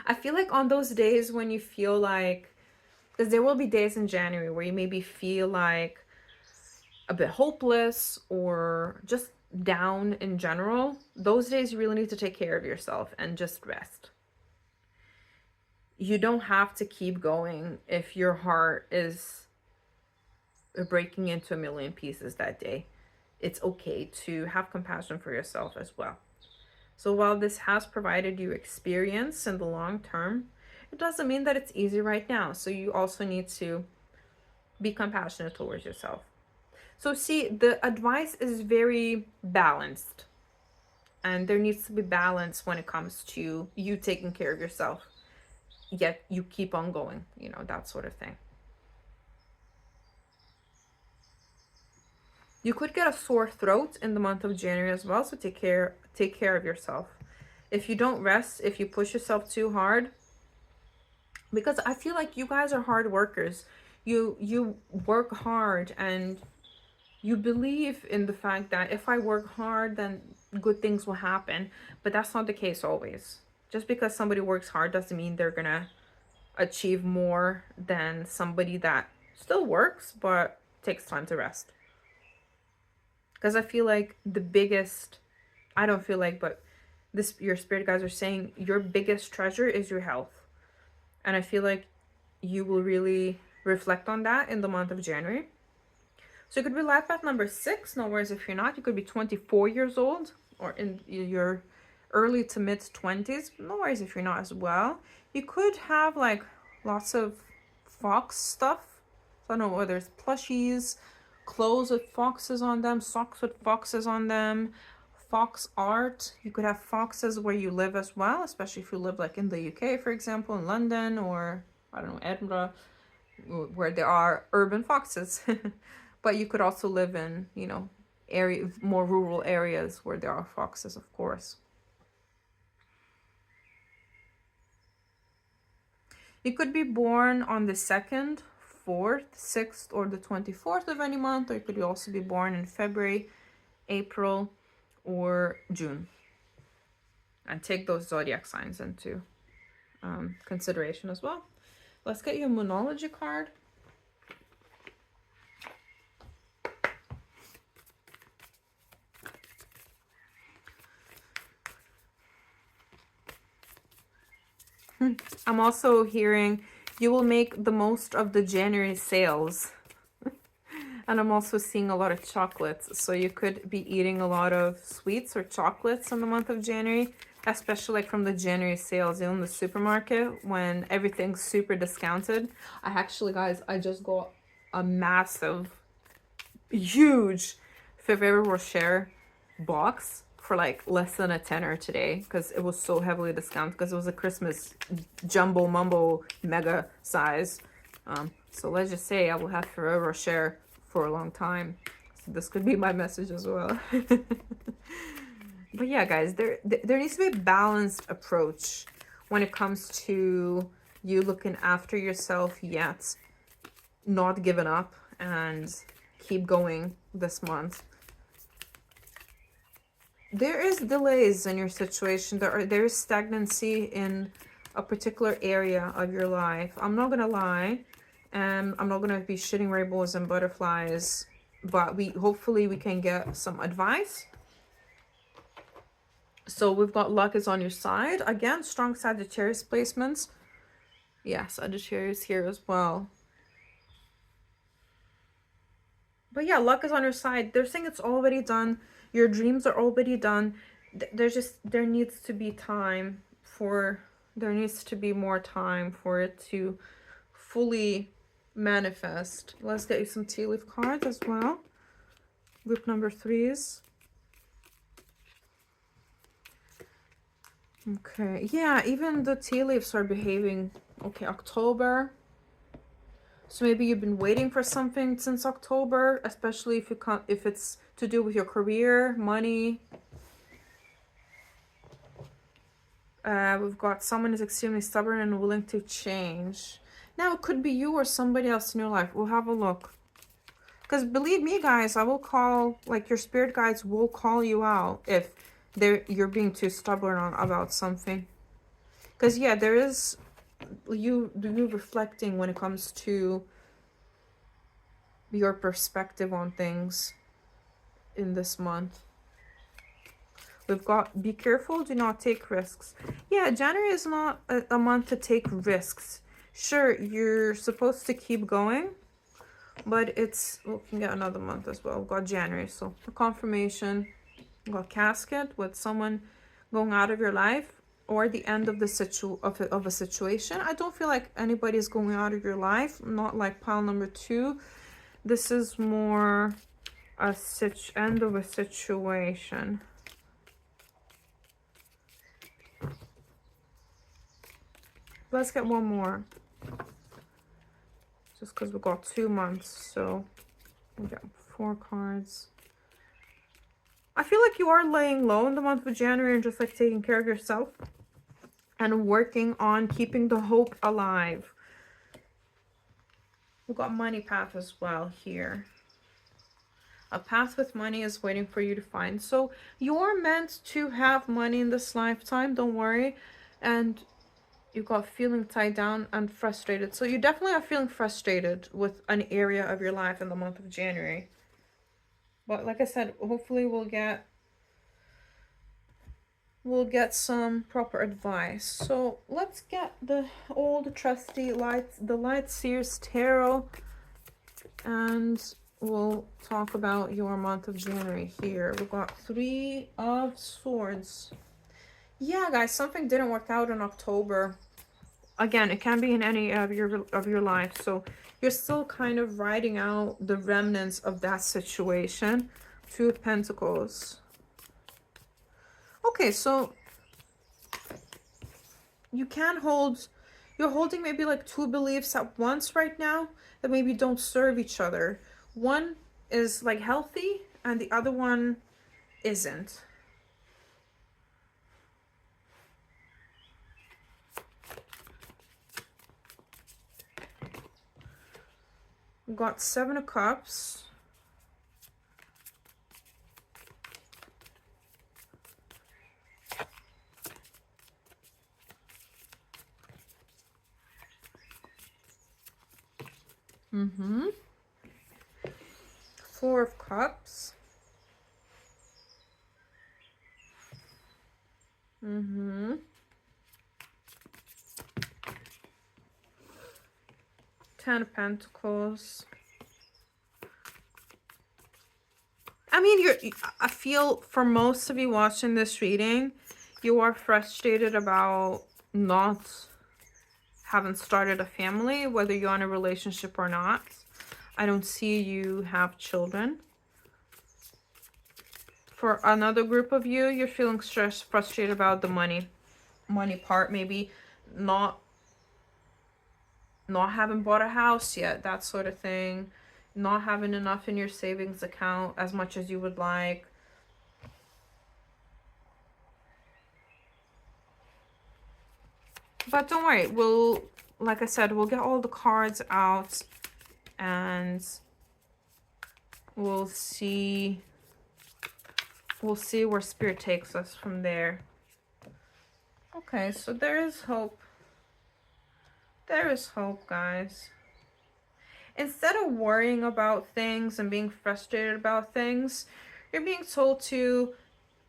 I feel like on those days when you feel like, because there will be days in January where you maybe feel like a bit hopeless or just down in general, those days you really need to take care of yourself and just rest. You don't have to keep going if your heart is breaking into a million pieces that day. It's okay to have compassion for yourself as well. So while this has provided you experience in the long term, it doesn't mean that it's easy right now. So you also need to be compassionate towards yourself. So see, the advice is very balanced. And there needs to be balance when it comes to you taking care of yourself. Yet you keep on going, you know, that sort of thing. You could get a sore throat in the month of January as well, so take care of yourself. If you don't rest, if you push yourself too hard, because I feel like you guys are hard workers. You work hard and you believe in the fact that if I work hard, then good things will happen. But that's not the case always. Just because somebody works hard doesn't mean they're gonna achieve more than somebody that still works but takes time to rest. Because I feel like I don't feel like, but your spirit guides are saying your biggest treasure is your health. And I feel like you will really reflect on that in the month of January. So it could be life path number 6. No worries if you're not. You could be 24 years old or in your early to mid 20s. No worries if you're not as well. You could have like lots of fox stuff. So I don't know whether it's plushies, clothes with foxes on them, socks with foxes on them, fox art. You could have foxes where you live as well, especially if you live like in the UK, for example, in London, or I don't know, Edinburgh, where there are urban foxes. But you could also live in, you know, more rural areas where there are foxes, of course. You could be born on the 2nd, 4th, 6th, or the 24th of any month, or you could also be born in February, April, or June. And take those zodiac signs into consideration as well. Let's get you a Moonology card. I'm also hearing you will make the most of the January sales. And I'm also seeing a lot of chocolates. So you could be eating a lot of sweets or chocolates in the month of January, especially like from the January sales in the supermarket when everything's super discounted. I actually, guys, I just got a massive, huge Ferrero Rocher box for like less than a tenner today because it was so heavily discounted because it was a Christmas jumbo mumbo mega size. So let's just say I will have Ferrero Rocher for a long time. So this could be my message as well. But yeah, guys, there needs to be a balanced approach when it comes to you looking after yourself, yet not giving up and keep going this month. There is delays in your situation. There is stagnancy in a particular area of your life. I'm not gonna lie, and I'm not gonna be shitting rainbows and butterflies, but hopefully we can get some advice. So we've got luck is on your side. Again, strong Sagittarius placements. Yeah, Sagittarius here as well. But yeah, luck is on your side. They're saying it's already done. Your dreams are already done. There needs to be time for, there needs to be more time for it to fully manifest. Let's get you some tea leaf cards as well. Group number 3s. Okay, yeah, even the tea leaves are behaving. Okay, October. So maybe you've been waiting for something since October, especially if it's to do with your career, money. We've got someone is extremely stubborn and willing to change. Now it could be you or somebody else in your life. We'll have a look. Because believe me, guys, I will call, like your spirit guides will call you out if you're being too stubborn about something. Because yeah, there is you reflecting when it comes to your perspective on things in this month. We've got be careful, do not take risks. Yeah, January is not a month to take risks. Sure, you're supposed to keep going, but it's, we can get another month as well. We've got January, so a confirmation. We've got casket with someone going out of your life, or the end of the of a situation. I don't feel like anybody's going out of your life, not like pile number 2. This is more a end of a situation. Let's get one more. Just because we've got 2 months, so we got 4 cards. I feel like you are laying low in the month of January and just like taking care of yourself and working on keeping the hope alive. We've got money path as well here. A path with money is waiting for you to find. So you're meant to have money in this lifetime, don't worry. And you got feeling tied down and frustrated. So you definitely are feeling frustrated with an area of your life in the month of January. But like I said, hopefully we'll get some proper advice. So let's get the old trusty Light Seers Tarot, and we'll talk about your month of January here. We've got 3 of Swords. Yeah, guys, something didn't work out in October. Again, it can be in any of your life. So you're still kind of riding out the remnants of that situation. 2 of Pentacles. Okay, so you can you're holding maybe like 2 beliefs at once right now that maybe don't serve each other. One is like healthy and the other one isn't. We've got 7 of Cups. Mm-hmm. 4 of Cups. Mm-hmm. 10 of Pentacles. I mean, I feel for most of you watching this reading, you are frustrated about not having started a family, whether you're in a relationship or not. I don't see you have children. For another group of you, you're feeling stressed, frustrated about the money part, maybe not having bought a house yet, that sort of thing, not having enough in your savings account as much as you would like. But don't worry, we'll, like I said, we'll get all the cards out and we'll see where Spirit takes us from there. Okay, so there is hope. There is hope, guys. Instead of worrying about things and being frustrated about things, you're being told to,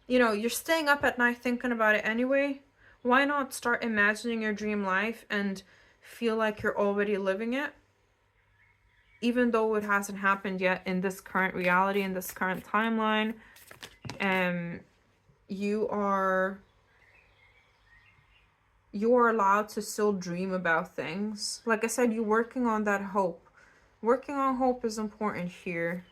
you know, you're staying up at night thinking about it anyway. Why not start imagining your dream life and feel like you're already living it? Even though it hasn't happened yet in this current reality, in this current timeline, you are allowed to still dream about things. Like I said, you're working on that hope. Working on hope is important here.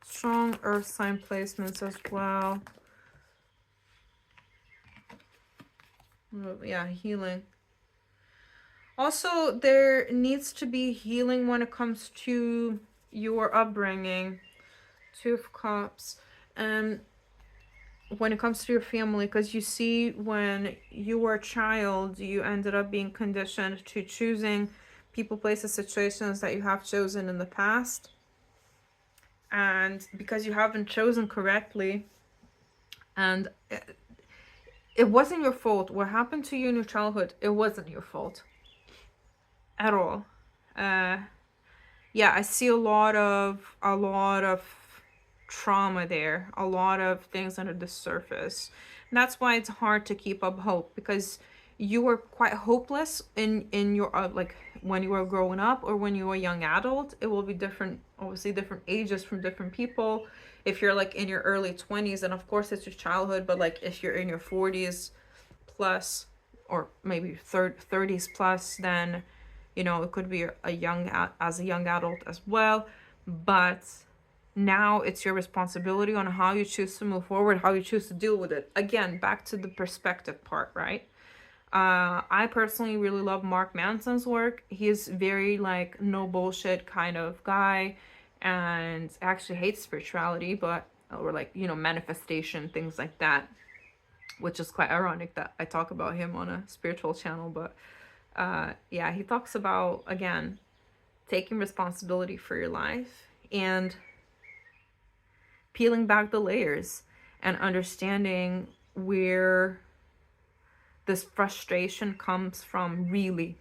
Strong earth sign placements as well. Yeah, healing. Also, there needs to be healing when it comes to your upbringing. Two of Cups. And when it comes to your family, because you see, when you were a child, you ended up being conditioned to choosing people, places, situations that you have chosen in the past. And because you haven't chosen correctly, and it wasn't your fault. What happened to you in your childhood, it wasn't your fault at all. Yeah, I see a lot of trauma there, a lot of things under the surface. And that's why it's hard to keep up hope, because you were quite hopeless in your like when you were growing up or when you were a young adult. It will be different, obviously different ages from different people. If you're like in your early 20s, and of course it's your childhood, but like if you're in your 40s plus or maybe 30s plus, then you know it could be a young adult as well. But now it's your responsibility on how you choose to move forward, how you choose to deal with it. Again, back to the perspective part, right? I personally really love Mark Manson's work. He's very like no bullshit kind of guy, and actually hates spirituality, but or like, you know, manifestation, things like that, which is quite ironic that I talk about him on a spiritual channel. But yeah, he talks about, again, taking responsibility for your life and peeling back the layers and understanding where this frustration comes from. Really,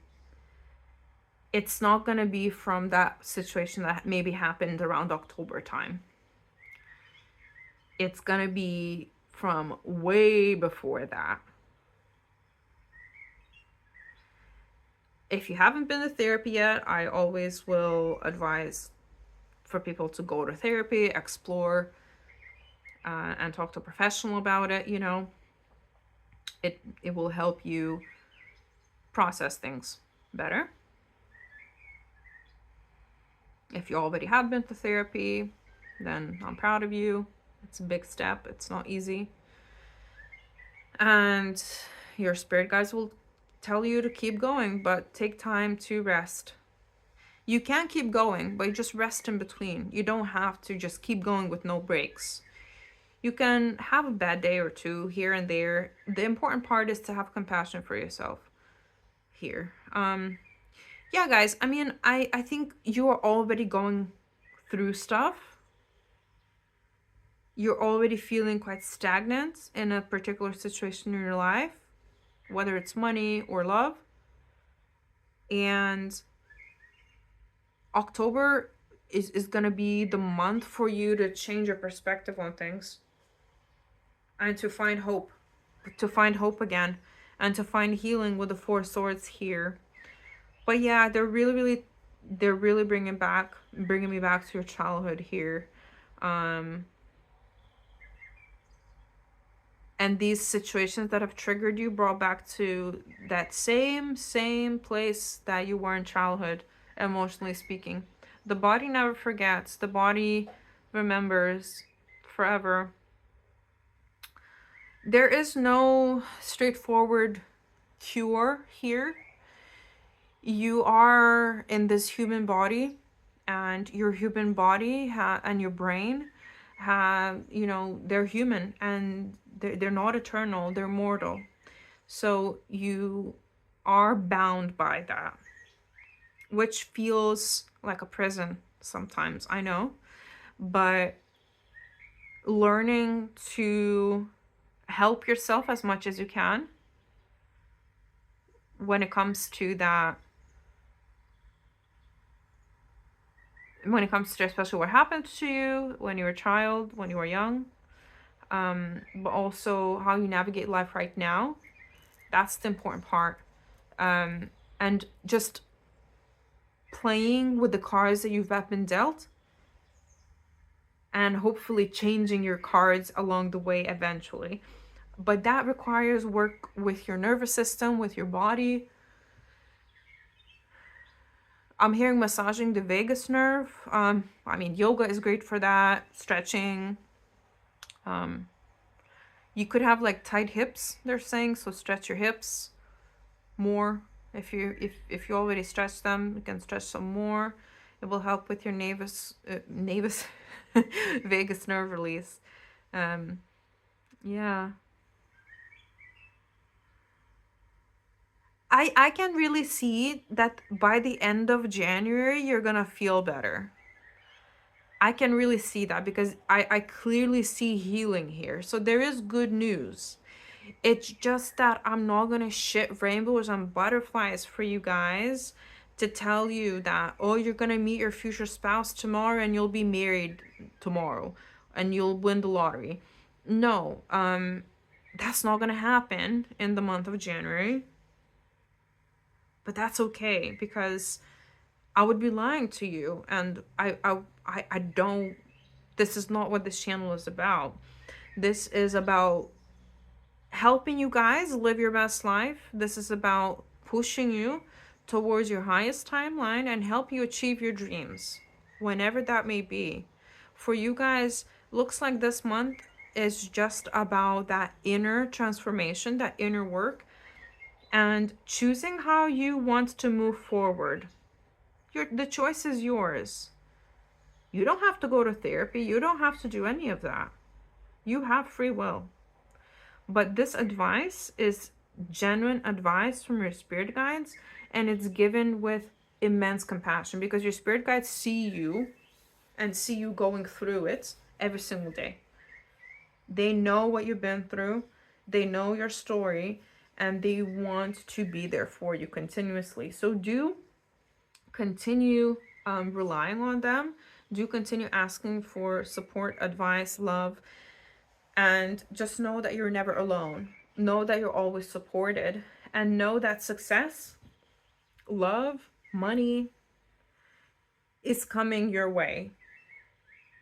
it's not going to be from that situation that maybe happened around October time. It's going to be from way before that. If you haven't been to therapy yet, I always will advise for people to go to therapy, explore, and talk to a professional about it. You know, it will help you process things better. If you already have been to therapy, then I'm proud of you. It's a big step. It's not easy. And your spirit guides will tell you to keep going, but take time to rest. You can keep going, but just rest in between. You don't have to just keep going with no breaks. You can have a bad day or two here and there. The important part is to have compassion for yourself here. Yeah, guys, I mean, I think you are already going through stuff. You're already feeling quite stagnant in a particular situation in your life, whether it's money or love. And October is going to be the month for you to change your perspective on things and to find hope again, and to find healing with the Four Swords here. But yeah, they're really bringing me back to your childhood here. And these situations that have triggered you brought back to that same place that you were in childhood emotionally speaking. The body never forgets. The body remembers forever. There is no straightforward cure here. You are in this human body, and your human body and your brain have, you know, they're human, and they're not eternal, they're mortal. So you are bound by that, which feels like a prison sometimes, I know. But learning to help yourself as much as you can when it comes to that, when it comes to especially what happened to you when you were a child, when you were young, but also how you navigate life right now. That's the important part. And just playing with the cards that you've been dealt, and hopefully changing your cards along the way eventually. But that requires work with your nervous system, with your body. I'm hearing massaging the vagus nerve. I mean, yoga is great for that, stretching. You could have like tight hips, they're saying, so stretch your hips more. If you already stretch them, you can stretch some more. It will help with your navis vagus nerve release. Yeah. I can really see that by the end of January, you're gonna feel better. I can really see that because I clearly see healing here. So there is good news. It's just that I'm not gonna shit rainbows and butterflies for you guys to tell you that, oh, you're gonna meet your future spouse tomorrow and you'll be married tomorrow and you'll win the lottery. No, that's not gonna happen in the month of January. But that's okay, because I would be lying to you, and I don't. This is not what this channel is about. This is about helping you guys live your best life. This is about pushing you towards your highest timeline and help you achieve your dreams, whenever that may be. For you guys, looks like this month is just about that inner transformation, that inner work, and choosing how you want to move forward. The choice is yours. You don't have to go to therapy. You don't have to do any of that. You have free will. But this advice is genuine advice from your spirit guides, and it's given with immense compassion, because your spirit guides see you and see you going through it every single day. They know what you've been through. They know your story, and they want to be there for you continuously. So do continue relying on them. Do continue asking for support, advice, love, and just know that you're never alone. Know that you're always supported, and know that success, love, money is coming your way.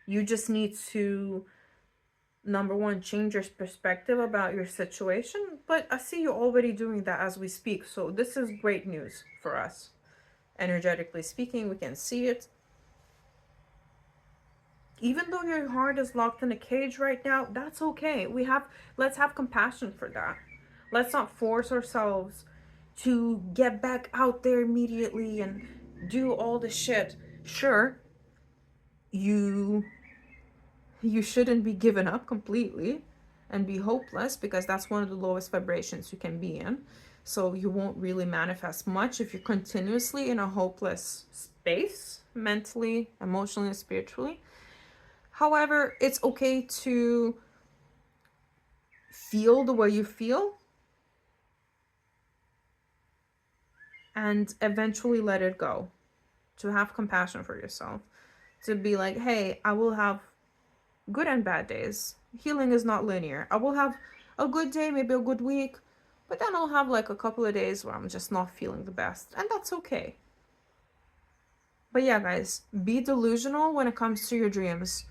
You just need to, number one, change your perspective about your situation. But I see you already doing that as we speak. So this is great news for us. Energetically speaking, we can see it. Even though your heart is locked in a cage right now, that's okay. Let's have compassion for that. Let's not force ourselves to get back out there immediately and do all the shit. Sure, you shouldn't be given up completely and be hopeless, because that's one of the lowest vibrations you can be in. So you won't really manifest much if you're continuously in a hopeless space, mentally, emotionally, and spiritually. However, it's okay to feel the way you feel and eventually let it go. To have compassion for yourself. To be like, hey, I will have good and bad days. Healing is not linear. I will have a good day, maybe a good week, but then I'll have like a couple of days where I'm just not feeling the best, and that's okay. But yeah, guys, be delusional when it comes to your dreams,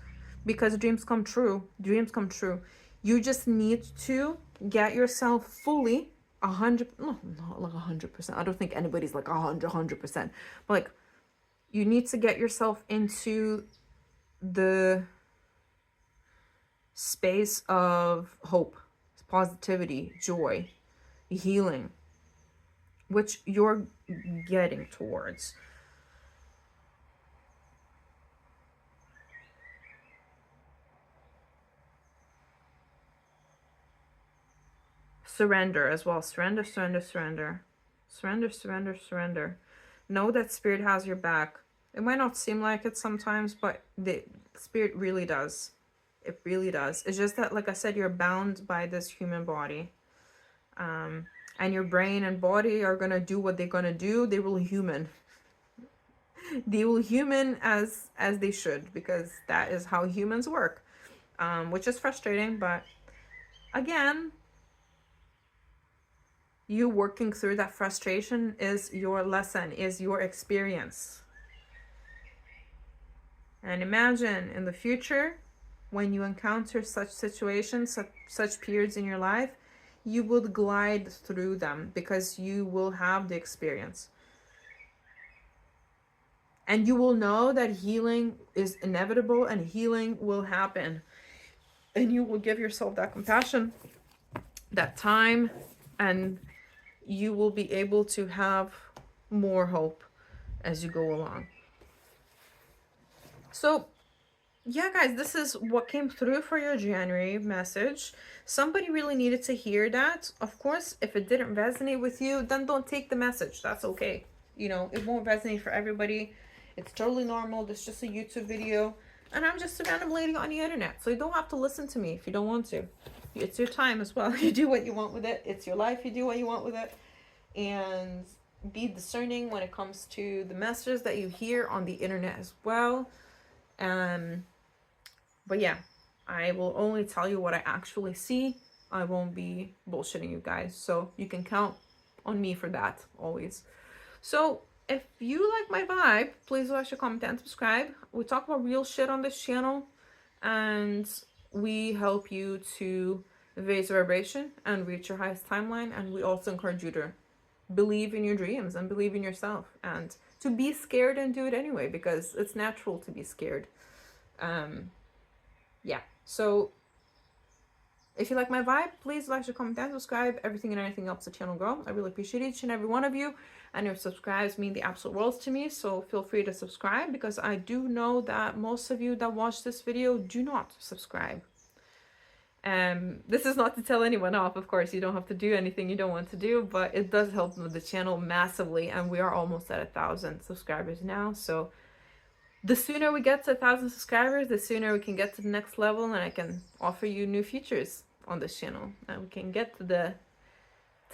because dreams come true. Dreams come true. You just need to get yourself fully 100, no, not like 100%. I don't think anybody's like 100%, but like You need to get yourself into the space of hope, positivity, joy, healing, which you're getting towards. Surrender as well. Surrender, surrender, surrender. Surrender, surrender, surrender. Know that Spirit has your back. It might not seem like it sometimes, but the Spirit really does. It really does. It's just that, like I said, you're bound by this human body. And your brain and body are going to do what they're going to do. They will human. They will human as they should, because that is how humans work. Which is frustrating, but again, you working through that frustration is your lesson, is your experience. And imagine in the future, when you encounter such situations, such periods in your life, you would glide through them because you will have the experience. And you will know that healing is inevitable and healing will happen. And you will give yourself that compassion, that time, and you will be able to have more hope as you go along. So yeah, guys, this is what came through for your January message. Somebody really needed to hear that. Of course, if it didn't resonate with you, then don't take the message. That's okay. You know, it won't resonate for everybody. It's totally normal. This is just a YouTube video. And I'm just a random lady on the internet. So you don't have to listen to me if you don't want to. It's your time as well. You do what you want with it. It's your life. You do what you want with it. And be discerning when it comes to the messages that you hear on the internet as well. But yeah, I will only tell you what I actually see. I won't be bullshitting you guys. So you can count on me for that always. So if you like my vibe, please like, share, comment, and subscribe. We talk about real shit on this channel, and we help you to raise vibration and reach your highest timeline. And we also encourage you to believe in your dreams and believe in yourself, and to be scared and do it anyway, because it's natural to be scared. Yeah, so if you like my vibe, please like, share, comment, and subscribe. Everything and anything helps the channel grow. I really appreciate each and every one of you, and your subscribes mean the absolute world to me. So feel free to subscribe, because I do know that most of you that watch this video do not subscribe. This is not to tell anyone off, of course. You don't have to do anything you don't want to do, but it does help the channel massively, and we are almost at 1,000 subscribers now. So the sooner we get to 1,000 subscribers, the sooner we can get to the next level, and I can offer you new features on this channel, and we can get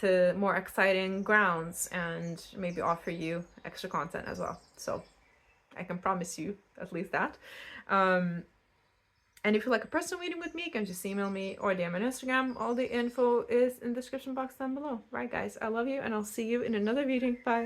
to more exciting grounds, and maybe offer you extra content as well. So I can promise you at least that. And if you like a personal meeting with me, you can just email me or DM on Instagram. All the info is in the description box down below. Right, guys? I love you, and I'll see you in another reading. Bye.